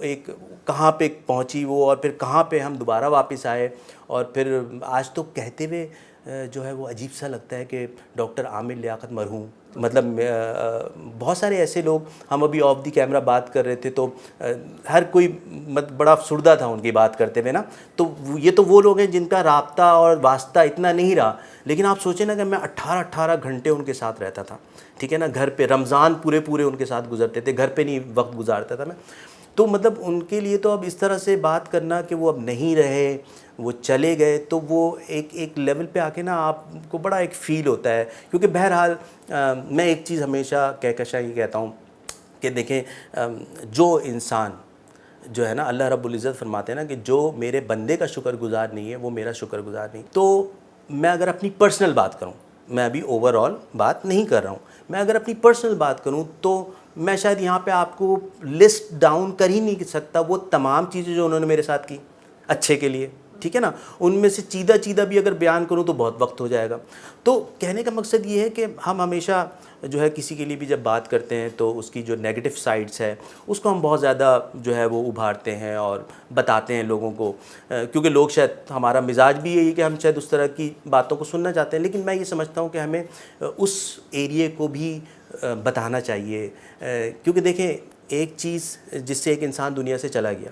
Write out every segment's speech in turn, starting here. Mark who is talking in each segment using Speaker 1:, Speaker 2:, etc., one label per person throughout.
Speaker 1: ایک کہاں پہ پہنچی وہ، اور پھر کہاں پہ ہم دوبارہ واپس آئے، اور پھر آج تو کہتے ہوئے جو ہے وہ عجیب سا لگتا ہے کہ ڈاکٹر عامر لیاقت مرحوم، مطلب بہت سارے ایسے لوگ، ہم ابھی آف دی کیمرہ بات کر رہے تھے تو ہر کوئی بڑا افسردہ تھا ان کی بات کرتے ہوئے نا، تو یہ تو وہ لوگ ہیں جن کا رابطہ اور واسطہ اتنا نہیں رہا، لیکن آپ سوچیں نا کہ میں 18 گھنٹے ان کے ساتھ رہتا تھا، ٹھیک ہے نا، گھر پہ رمضان پورے ان کے ساتھ گزرتے تھے، گھر پہ نہیں وقت گزارتا تھا میں، تو مطلب ان کے لیے تو اب اس طرح سے بات کرنا کہ وہ اب نہیں رہے، وہ چلے گئے، تو وہ ایک لیول پہ آ کے نا آپ کو بڑا ایک فیل ہوتا ہے، کیونکہ بہرحال میں ایک چیز ہمیشہ کہکشاں یہ کہتا ہوں کہ دیکھیں جو انسان جو ہے نا، اللہ رب العزت فرماتے ہیں نا کہ جو میرے بندے کا شکر گزار نہیں ہے وہ میرا شکر گزار نہیں، تو میں اگر اپنی پرسنل بات کروں، میں ابھی اوور آل بات نہیں کر رہا ہوں، میں اگر اپنی پرسنل بات کروں تو میں شاید یہاں پہ آپ کو لسٹ ڈاؤن کر ہی نہیں سکتا وہ تمام چیزیں جو انہوں نے میرے ساتھ کی اچھے کے لیے، ٹھیک ہے نا، ان میں سے چیدہ بھی اگر بیان کروں تو بہت وقت ہو جائے گا۔ تو کہنے کا مقصد یہ ہے کہ ہم ہمیشہ جو ہے کسی کے لیے بھی جب بات کرتے ہیں تو اس کی جو نیگیٹو سائڈس ہے اس کو ہم بہت زیادہ جو ہے وہ ابھارتے ہیں اور بتاتے ہیں لوگوں کو، کیونکہ لوگ شاید، ہمارا مزاج بھی یہی ہے کہ ہم شاید اس طرح کی باتوں کو سننا چاہتے ہیں، لیکن میں یہ سمجھتا ہوں کہ ہمیں اس ایریے کو بھی بتانا چاہیے، کیونکہ دیکھیں ایک چیز جس سے ایک انسان دنیا سے چلا گیا،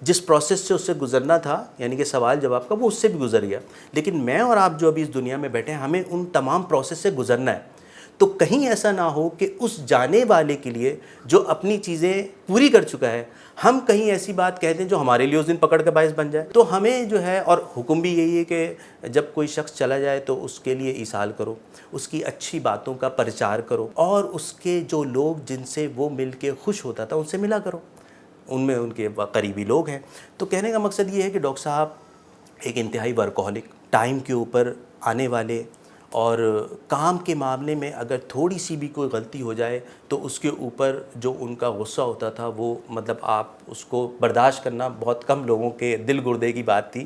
Speaker 1: جس پروسیس سے اس سے گزرنا تھا یعنی کہ سوال جواب کا، وہ اس سے بھی گزر گیا، لیکن میں اور آپ جو ابھی اس دنیا میں بیٹھے ہیں ہمیں ان تمام پروسیس سے گزرنا ہے، تو کہیں ایسا نہ ہو کہ اس جانے والے کے لیے جو اپنی چیزیں پوری کر چکا ہے ہم کہیں ایسی بات کہہ دیں جو ہمارے لیے اس دن پکڑ کا باعث بن جائے۔ تو ہمیں جو ہے، اور حکم بھی یہی ہے کہ جب کوئی شخص چلا جائے تو اس کے لیے ایصال کرو، اس کی اچھی باتوں کا پرچار کرو، اور اس کے جو لوگ جن سے وہ مل کے خوش ہوتا تھا ان سے ملا کرو، ان میں ان کے قریبی لوگ ہیں۔ تو کہنے کا مقصد یہ ہے کہ ڈاکٹر صاحب ایک انتہائی ورکہولک، ٹائم کے اوپر آنے والے، اور کام کے معاملے میں اگر تھوڑی سی بھی کوئی غلطی ہو جائے تو اس کے اوپر جو ان کا غصہ ہوتا تھا وہ مطلب آپ اس کو برداشت کرنا بہت کم لوگوں کے دل گردے کی بات تھی۔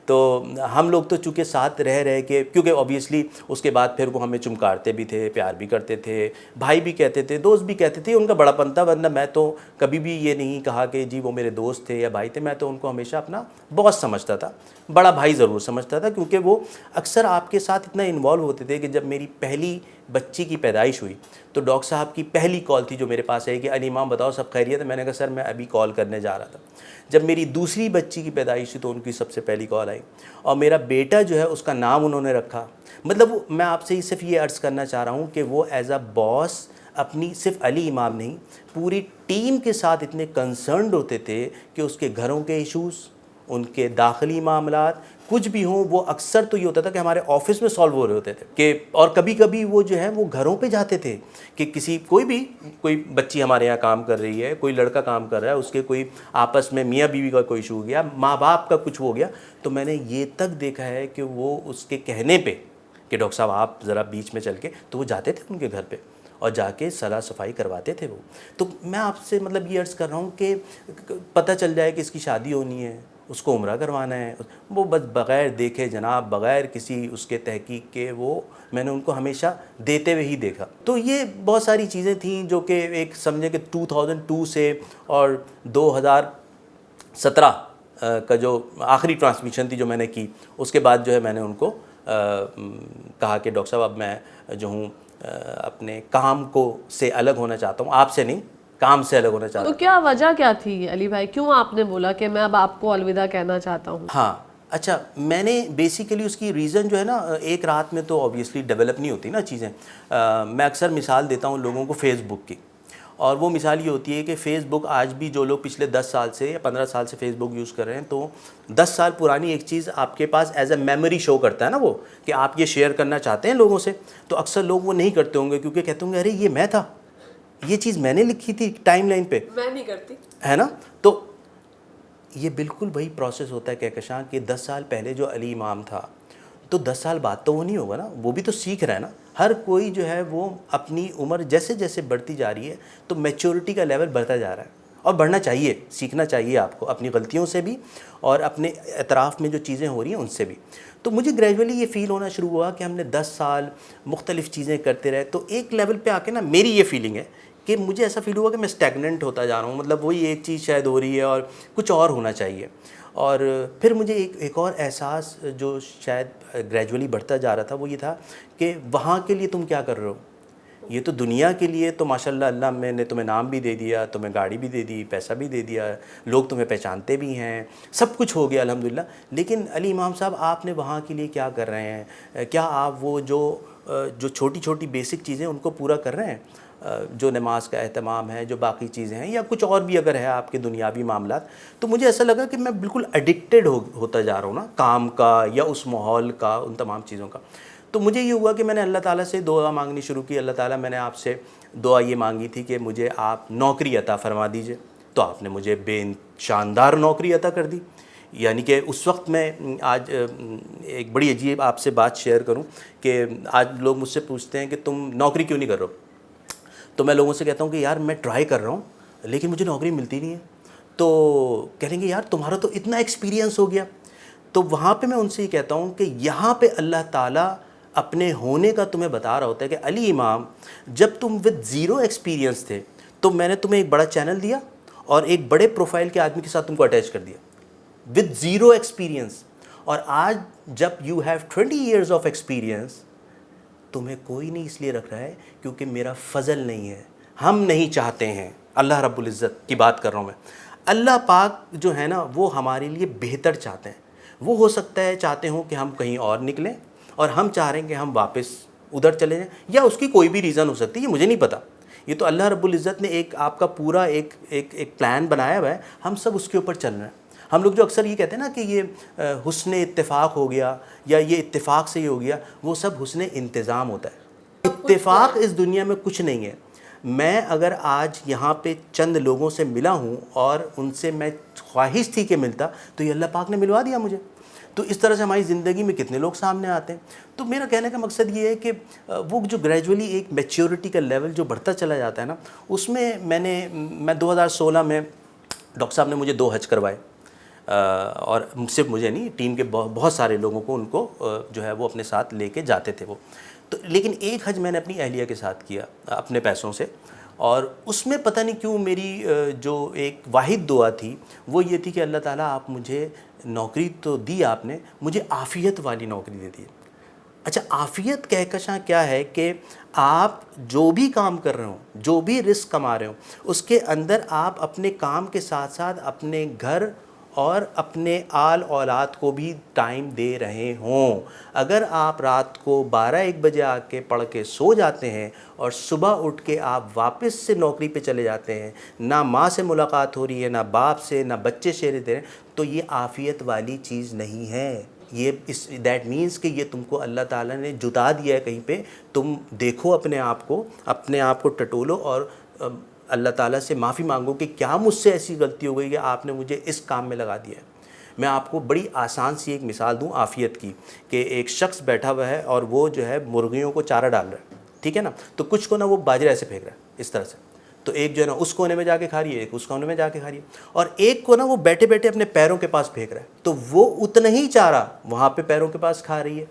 Speaker 1: تو ہم لوگ تو چونکہ ساتھ رہ کے، کیونکہ اوبیسلی اس کے بعد پھر وہ ہمیں چمکارتے بھی تھے، پیار بھی کرتے تھے، بھائی بھی کہتے تھے، دوست بھی کہتے تھے، ان کا بڑا پن تھا، ورنہ میں تو کبھی بھی یہ نہیں کہا کہ جی وہ میرے دوست تھے یا بھائی تھے، میں تو ان کو ہمیشہ اپنا باس سمجھتا تھا، بڑا بھائی ضرور سمجھتا تھا، کیونکہ وہ اکثر آپ کے ساتھ اتنا انوالو ہوتے تھے کہ جب میری پہلی بچی کی پیدائش ہوئی تو ڈاکٹر صاحب کی پہلی کال تھی جو میرے پاس آئی کہ علی امام بتاؤ سب خیریت ہے؟ میں نے کہا سر میں ابھی کال کرنے جا رہا تھا۔ جب میری دوسری بچی کی پیدائش ہوئی تو ان کی سب سے پہلی کال آئی، اور میرا بیٹا جو ہے اس کا نام انہوں نے رکھا، مطلب میں آپ سے صرف یہ عرض کرنا چاہ رہا ہوں کہ وہ ایز اے باس اپنی صرف علی امام نہیں پوری ٹیم کے ساتھ اتنے کنسرنڈ ہوتے تھے کہ اس کے گھروں کے ایشوز، ان کے داخلی معاملات کچھ بھی ہوں، وہ اکثر تو یہ ہوتا تھا کہ ہمارے آفس میں سالو ہو رہے ہوتے تھے کہ، اور کبھی کبھی وہ جو ہے وہ گھروں پہ جاتے تھے کہ کوئی بچی ہمارے یہاں کام کر رہی ہے، کوئی لڑکا کام کر رہا ہے، اس کے کوئی آپس میں میاں بیوی کا کوئی ایشو ہو گیا، ماں باپ کا کچھ ہو گیا، تو میں نے یہ تک دیکھا ہے کہ وہ اس کے کہنے پہ کہ ڈاکٹر صاحب آپ ذرا بیچ میں چل کے، تو وہ جاتے تھے ان کے گھر پہ اور جا کے صلاح صفائی کرواتے تھے وہ۔ تو میں آپ سے مطلب یہ عرض کر رہا ہوں کہ پتہ چل جائے کہ اس کی شادی ہونی ہے، اس کو عمرہ کروانا ہے، وہ بس بغیر دیکھے جناب، بغیر کسی اس کے تحقیق کے، وہ میں نے ان کو ہمیشہ دیتے ہوئے ہی دیکھا۔ تو یہ بہت ساری چیزیں تھیں جو کہ ایک سمجھے کہ 2002 سے اور 2017 کا جو آخری ٹرانسمیشن تھی جو میں نے کی، اس کے بعد جو ہے میں نے ان کو کہا کہ ڈاکٹر صاحب اب میں جو ہوں اپنے کام کو سے الگ ہونا چاہتا ہوں، آپ سے نہیں، کام سے الگ ہونا چاہتا ہوں۔
Speaker 2: تو کیا وجہ کیا تھی علی بھائی، کیوں آپ نے بولا کہ میں اب آپ کو الوداع کہنا چاہتا ہوں؟
Speaker 1: ہاں اچھا، میں نے بیسیکلی اس کی ریزن جو ہے نا، ایک رات میں تو آبویسلی ڈیولپ نہیں ہوتی نا چیزیں۔ میں اکثر مثال دیتا ہوں لوگوں کو فیس بک کی، اور وہ مثال یہ ہوتی ہے کہ فیس بک آج بھی جو لوگ پچھلے 10 سال سے یا 15 سال سے فیس بک یوز کر رہے ہیں، تو 10 سال پرانی ایک چیز آپ کے پاس ایز اے میموری شو کرتا ہے نا وہ، کہ آپ یہ شیئر کرنا چاہتے ہیں لوگوں سے، تو اکثر لوگ وہ نہیں کرتے ہوں گے کیونکہ کہتے ہوں گے ارے یہ میں تھا، یہ چیز میں نے لکھی تھی ٹائم لائن پہ،
Speaker 2: میں نہیں کرتی
Speaker 1: ہے نا۔ تو یہ بالکل وہی پروسیس ہوتا ہے کہکشاں کہ 10 سال پہلے جو علی امام تھا تو 10 سال بعد تو وہ نہیں ہوگا نا، وہ بھی تو سیکھ رہا ہے نا۔ ہر کوئی جو ہے وہ اپنی عمر جیسے جیسے بڑھتی جا رہی ہے تو میچورٹی کا لیول بڑھتا جا رہا ہے، اور بڑھنا چاہیے، سیکھنا چاہیے آپ کو اپنی غلطیوں سے بھی اور اپنے اطراف میں جو چیزیں ہو رہی ہیں ان سے بھی۔ تو مجھے گریجولی یہ فیل ہونا شروع ہوا کہ ہم نے 10 سال مختلف چیزیں کرتے رہے، تو ایک لیول پہ آ کے نا میری یہ فیلنگ ہے کہ مجھے ایسا فیل ہوا کہ میں اسٹیگننٹ ہوتا جا رہا ہوں, مطلب وہی ایک چیز شاید ہو رہی ہے اور کچھ اور ہونا چاہیے. اور پھر مجھے ایک اور احساس جو شاید گریجولی بڑھتا جا رہا تھا وہ یہ تھا کہ وہاں کے لیے تم کیا کر رہے ہو. یہ تو دنیا کے لیے تو ماشاءاللہ اللہ میں نے تمہیں نام بھی دے دیا, تمہیں گاڑی بھی دے دی, پیسہ بھی دے دیا, لوگ تمہیں پہچانتے بھی ہیں, سب کچھ ہو گیا الحمدللہ. لیکن علی امام صاحب آپ نے وہاں کے لیے کیا کر رہے ہیں؟ کیا آپ وہ جو چھوٹی چھوٹی بیسک چیزیں ان کو پورا کر رہے ہیں, جو نماز کا اہتمام ہے, جو باقی چیزیں ہیں, یا کچھ اور بھی اگر ہے آپ کے دنیاوی معاملات؟ تو مجھے ایسا لگا کہ میں بالکل ایڈکٹیڈ ہوتا جا رہا ہوں نا کام کا یا اس ماحول کا, ان تمام چیزوں کا. تو مجھے یہ ہوا کہ میں نے اللہ تعالیٰ سے دعا مانگنی شروع کی. اللہ تعالیٰ میں نے آپ سے دعا یہ مانگی تھی کہ مجھے آپ نوکری عطا فرما دیجئے. تو آپ نے مجھے بے شاندار نوکری عطا کر دی. یعنی کہ اس وقت میں آج ایک بڑی عجیب آپ سے بات شیئر کروں کہ آج لوگ مجھ سے پوچھتے ہیں کہ تم نوکری کیوں نہیں کر رہے ہو, تو میں لوگوں سے کہتا ہوں کہ یار میں ٹرائی کر رہا ہوں لیکن مجھے نوکری ملتی نہیں ہے. تو کہیں گے یار تمہارا تو اتنا ایکسپیرینس ہو گیا. تو وہاں پہ میں ان سے یہ کہتا ہوں کہ یہاں پہ اللہ تعالیٰ اپنے ہونے کا تمہیں بتا رہا ہوتا ہے کہ علی امام جب تم ود زیرو ایکسپیرینس تھے تو میں نے تمہیں ایک بڑا چینل دیا اور ایک بڑے پروفائل کے آدمی کے ساتھ تم کو اٹیچ کر دیا ود زیرو ایکسپیرینس. اور آج جب you have 20 years of experience, تمہیں کوئی نہیں اس لیے رکھ رہا ہے کیونکہ میرا فضل نہیں ہے, ہم نہیں چاہتے ہیں. اللہ رب العزت کی بات کر رہا ہوں میں. اللہ پاک جو ہے نا وہ ہمارے لیے بہتر چاہتے ہیں. وہ ہو سکتا ہے چاہتے ہوں کہ ہم کہیں اور نکلیں اور ہم چاہ رہے ہیں کہ ہم واپس ادھر چلے جائیں, یا اس کی کوئی بھی ریزن ہو سکتی ہے, یہ مجھے نہیں پتہ. یہ تو اللہ رب العزت نے ایک آپ کا پورا ایک پلان بنایا ہوا ہے, ہم سب اس کے اوپر چل رہے ہیں. ہم لوگ جو اکثر یہ کہتے ہیں نا کہ یہ حسن اتفاق ہو گیا یا یہ اتفاق سے یہ ہو گیا, وہ سب حسن انتظام ہوتا ہے. اتفاق اس دنیا میں کچھ نہیں ہے. میں اگر آج یہاں پہ چند لوگوں سے ملا ہوں اور ان سے میں خواہش تھی کہ ملتا, تو یہ اللہ پاک نے ملوا دیا مجھے. تو اس طرح سے ہماری زندگی میں کتنے لوگ سامنے آتے ہیں. تو میرا کہنے کا مقصد یہ ہے کہ وہ جو گریجولی ایک میچیورٹی کا لیول جو بڑھتا چلا جاتا ہے نا, اس میں میں 2016 میں ڈاکٹر صاحب نے مجھے 2 حج کروائے, اور صرف مجھے نہیں, ٹیم کے بہت سارے لوگوں کو ان کو جو ہے وہ اپنے ساتھ لے کے جاتے تھے وہ. تو لیکن ایک حج میں نے اپنی اہلیہ کے ساتھ کیا اپنے پیسوں سے, اور اس میں پتہ نہیں کیوں میری جو ایک واحد دعا تھی وہ یہ تھی کہ اللہ تعالیٰ آپ مجھے نوکری تو دی, آپ نے مجھے عافیت والی نوکری دے دی. اچھا, عافیت کہکشاں کیا ہے کہ آپ جو بھی کام کر رہے ہوں, جو بھی رزق کما رہے ہوں, اس کے اندر آپ اپنے کام کے ساتھ ساتھ اپنے گھر اور اپنے آل اولاد کو بھی ٹائم دے رہے ہوں. اگر آپ رات کو 12-1 بجے آ کے پڑھ کے سو جاتے ہیں اور صبح اٹھ کے آپ واپس سے نوکری پہ چلے جاتے ہیں, نہ ماں سے ملاقات ہو رہی ہے, نہ باپ سے, نہ بچے شیرے دے رہے ہیں, تو یہ عافیت والی چیز نہیں ہے. یہ دیٹ مینس کہ یہ تم کو اللہ تعالیٰ نے جتا دیا ہے کہیں پہ. تم دیکھو اپنے آپ کو ٹٹولو اور اللہ تعالیٰ سے معافی مانگو کہ کیا مجھ سے ایسی غلطی ہو گئی کہ آپ نے مجھے اس کام میں لگا دیا ہے. میں آپ کو بڑی آسان سی ایک مثال دوں عافیت کی, کہ ایک شخص بیٹھا ہوا ہے اور وہ جو ہے مرغیوں کو چارہ ڈال رہا ہے, ٹھیک ہے نا. تو کچھ کو نا وہ باجرہ ایسے پھینک رہا ہے اس طرح سے, تو ایک جو ہے نا اس کونے میں جا کے کھا رہی ہے, ایک اس کونے میں جا کے کھا رہی ہے, اور ایک کو نا وہ بیٹھے بیٹھے اپنے پیروں کے پاس پھینک رہا ہے, تو وہ اتنا ہی چارہ وہاں پہ پیروں کے پاس کھا رہی ہے.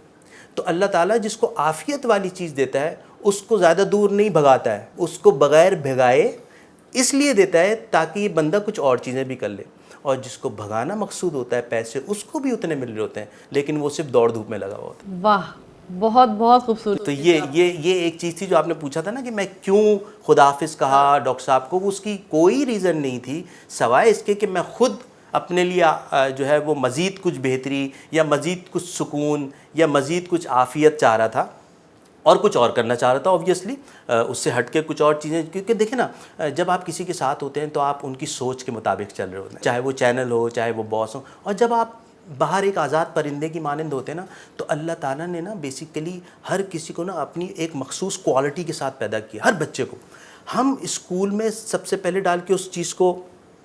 Speaker 1: تو اللہ تعالیٰ جس کو عافیت والی چیز دیتا ہے اس کو زیادہ دور نہیں بھگاتا ہے, اس کو بغیر بھگائے اس لیے دیتا ہے تاکہ یہ بندہ کچھ اور چیزیں بھی کر لے. اور جس کو بھگانا مقصود ہوتا ہے پیسے, اس کو بھی اتنے مل رہے ہوتے ہیں لیکن وہ صرف دوڑ دھوپ میں لگا ہوا ہوتا ہے.
Speaker 2: واہ, بہت بہت خوبصورت.
Speaker 1: تو یہ ایک چیز تھی جو آپ نے پوچھا تھا نا کہ میں کیوں خدا حافظ کہا ڈاکٹر صاحب کو, اس کی کوئی ریزن نہیں تھی سوائے اس کے کہ میں خود اپنے لیے جو ہے وہ مزید کچھ بہتری یا مزید کچھ سکون یا مزید کچھ عافیت چاہ رہا تھا, اور کچھ اور کرنا چاہ رہا تھا اوبویسلی, اس سے ہٹ کے کچھ اور چیزیں. کیونکہ دیکھیں نا, جب آپ کسی کے ساتھ ہوتے ہیں تو آپ ان کی سوچ کے مطابق چل رہے ہوتے ہیں, چاہے وہ چینل ہو, چاہے وہ باس ہو. اور جب آپ باہر ایک آزاد پرندے کی مانند ہوتے ہیں نا, تو اللہ تعالیٰ نے نا بیسیکلی ہر کسی کو نا اپنی ایک مخصوص کوالٹی کے ساتھ پیدا کیا. ہر بچے کو ہم اسکول میں سب سے پہلے ڈال کے اس چیز کو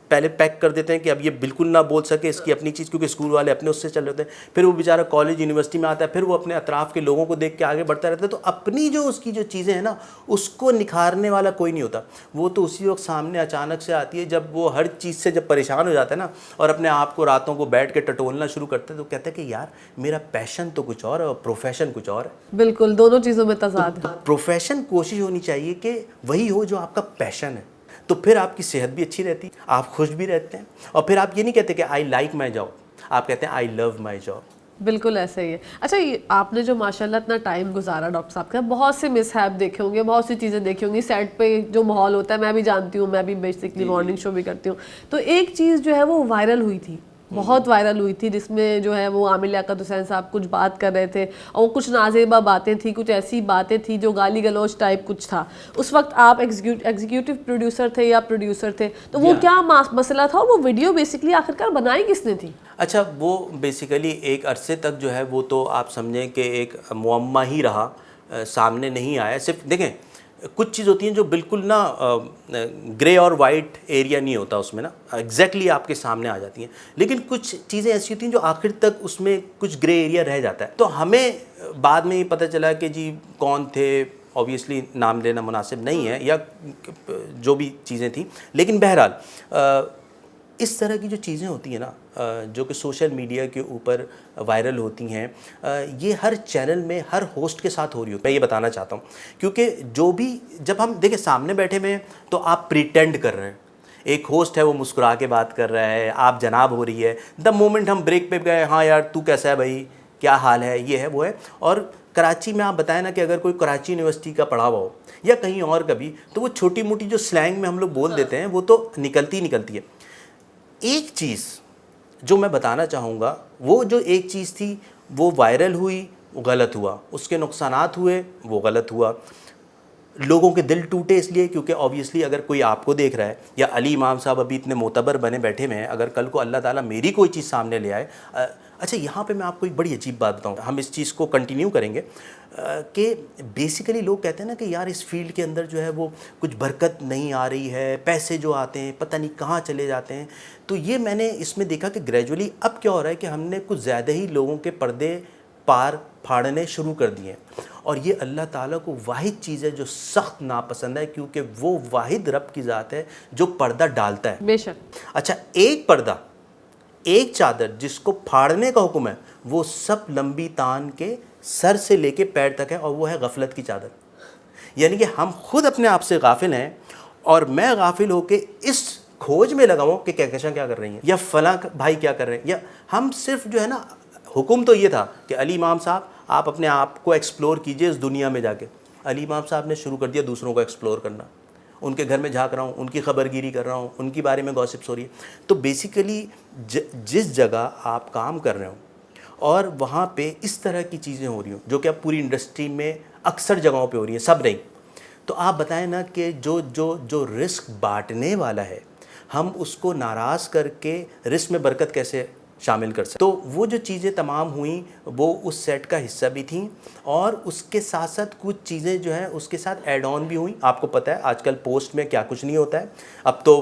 Speaker 1: پہلے پیک کر دیتے ہیں کہ اب یہ بالکل نہ بول سکے اس کی اپنی چیز، کیونکہ اسکول والے اپنے اس سے چل رہے ہوتے ہیں. پھر وہ بیچارہ کالج یونیورسٹی میں آتا ہے، پھر وہ اپنے اطراف کے لوگوں کو دیکھ کے آگے بڑھتا رہتا ہے. تو اپنی جو اس کی جو چیزیں ہیں نا اس کو نکھارنے والا کوئی نہیں ہوتا. وہ تو اسی وقت سامنے اچانک سے آتی ہے جب وہ ہر چیز سے جب پریشان ہو جاتا ہے نا اور اپنے آپ کو راتوں کو بیٹھ کے ٹٹولنا شروع کرتا ہے تو کہتا ہے کہ یار میرا پیشن تو کچھ اور ہے اور پروفیشن کچھ اور ہے.
Speaker 2: بالکل دونوں چیزوں میں تضاد ہے.
Speaker 1: پروفیشن کوشش ہونی چاہیے کہ وہی ہو جو آپ کا پیشن ہے، تو پھر آپ کی صحت بھی اچھی رہتی، آپ خوش بھی رہتے ہیں. اور پھر آپ یہ نہیں کہتے کہ آئی لائک مائی جاب، آپ کہتے ہیں آئی لو مائی جاب.
Speaker 2: بالکل ایسا ہی ہے. اچھا آپ نے جو ماشاءاللہ اتنا ٹائم گزارا ڈاکٹر صاحب کا، بہت سے مس ہیپ دیکھے ہوں گے، بہت سی چیزیں دیکھی ہوں گی سیٹ پہ جو ماحول ہوتا ہے. میں بھی جانتی ہوں، میں بھی بیسکلی مارننگ شو بھی کرتی ہوں. تو ایک چیز جو ہے وہ وائرل ہوئی تھی، بہت وائرل ہوئی تھی، جس میں جو ہے وہ عامر لیاقت حسین صاحب کچھ بات کر رہے تھے اور وہ کچھ نازیبہ باتیں تھیں، کچھ ایسی باتیں تھیں جو گالی گلوچ ٹائپ کچھ تھا. اس وقت آپ ایگزیکیوٹو پروڈیوسر تھے یا پروڈیوسر تھے، تو وہ کیا مسئلہ تھا اور وہ ویڈیو بیسکلی آخرکار بنائی کس نے تھی؟
Speaker 1: اچھا وہ بیسیکلی ایک عرصے تک جو ہے وہ تو آپ سمجھیں کہ ایک معمہ ہی رہا، سامنے نہیں آیا. صرف دیکھیں کچھ چیز ہوتی ہیں جو بالکل نا گرے اور وائٹ ایریا نہیں ہوتا اس میں نا، ایگزیکٹلی آپ کے سامنے آ جاتی ہیں. لیکن کچھ چیزیں ایسی ہوتی ہیں جو آخر تک اس میں کچھ گرے ایریا رہ جاتا ہے. تو ہمیں بعد میں یہ پتہ چلا کہ جی کون تھے، اوبیسلی نام لینا مناسب نہیں ہے یا جو بھی چیزیں تھیں. لیکن بہرحال اس طرح کی جو چیزیں ہوتی ہیں نا جو کہ سوشل میڈیا کے اوپر وائرل ہوتی ہیں، یہ ہر چینل میں ہر ہوسٹ کے ساتھ ہو رہی ہوتی ہے. میں یہ بتانا چاہتا ہوں کیونکہ جو بھی جب ہم دیکھیں سامنے بیٹھے ہوئے ہیں تو آپ پریٹینڈ کر رہے ہیں. ایک ہوسٹ ہے وہ مسکرا کے بات کر رہا ہے، آپ جناب ہو رہی ہے. دا مومنٹ ہم بریک پہ گئے، ہاں یار تو کیسا ہے بھائی، کیا حال ہے، یہ ہے وہ ہے. اور کراچی میں آپ بتائیں نا کہ اگر کوئی کراچی یونیورسٹی کا پڑھا ہوا ہو یا کہیں اور کبھی، تو وہ چھوٹی موٹی جو سلینگ میں ہم لوگ بول دیتے ہیں وہ تو نکلتی ہے. ایک چیز جو میں بتانا چاہوں گا، وہ جو ایک چیز تھی وہ وائرل ہوئی، وہ غلط ہوا، اس کے نقصانات ہوئے، وہ غلط ہوا. لوگوں کے دل ٹوٹے اس لیے کیونکہ اوبیسلی اگر کوئی آپ کو دیکھ رہا ہے یا علی امام صاحب ابھی اتنے معتبر بنے بیٹھے ہوئے ہیں، اگر کل کو اللہ تعالیٰ میری کوئی چیز سامنے لے آئے. اچھا یہاں پہ میں آپ کو ایک بڑی عجیب بات بتاؤں، ہم اس چیز کو کنٹینیو کریں گے کہ بیسیکلی لوگ کہتے ہیں نا کہ یار اس فیلڈ کے اندر جو ہے وہ کچھ برکت نہیں آ رہی ہے، پیسے جو آتے ہیں پتہ نہیں کہاں چلے جاتے ہیں. تو یہ میں نے اس میں دیکھا کہ گریجولی اب کیا ہو رہا ہے کہ ہم نے کچھ زیادہ ہی لوگوں کے پردے پار پھاڑنے شروع کر دیے ہیں. اور یہ اللہ تعالیٰ کو واحد چیز ہے جو سخت ناپسند ہے، کیونکہ وہ واحد رب کی ذات ہے جو پردہ ڈالتا ہے.
Speaker 2: بے شک.
Speaker 1: اچھا ایک پردہ، ایک چادر جس کو پھاڑنے کا حکم ہے، وہ سب لمبی تان کے سر سے لے کے پیر تک ہے، اور وہ ہے غفلت کی چادر. یعنی کہ ہم خود اپنے آپ سے غافل ہیں، اور میں غافل ہو کے اس کھوج میں لگا ہوں کہ کہکشاں کیا کر رہی ہیں یا فلاں بھائی کیا کر رہے ہیں. یا ہم صرف جو ہے نا، حکم تو یہ تھا کہ علی امام صاحب آپ اپنے آپ کو ایکسپلور کیجئے اس دنیا میں جا کے. علی امام صاحب نے شروع کر دیا دوسروں کو ایکسپلور کرنا. ان کے گھر میں جھانک رہا ہوں، ان کی خبر گیری کر رہا ہوں، ان کے بارے میں گوسپس ہو رہی ہے. تو بیسیکلی جس جگہ آپ کام کر رہے ہوں اور وہاں پہ اس طرح کی چیزیں ہو رہی ہوں جو کہ اب پوری انڈسٹری میں اکثر جگہوں پہ ہو رہی ہیں، سب نہیں، تو آپ بتائیں نا کہ جو رزق بانٹنے والا ہے، ہم اس کو ناراض کر کے رزق میں برکت کیسے شامل کر سکتے؟ تو وہ جو چیزیں تمام ہوئیں وہ اس سیٹ کا حصہ بھی تھیں، اور اس کے ساتھ ساتھ کچھ چیزیں جو ہیں اس کے ساتھ ایڈ آن بھی ہوئیں. آپ کو پتہ ہے آج کل پوسٹ میں کیا کچھ نہیں ہوتا ہے. اب تو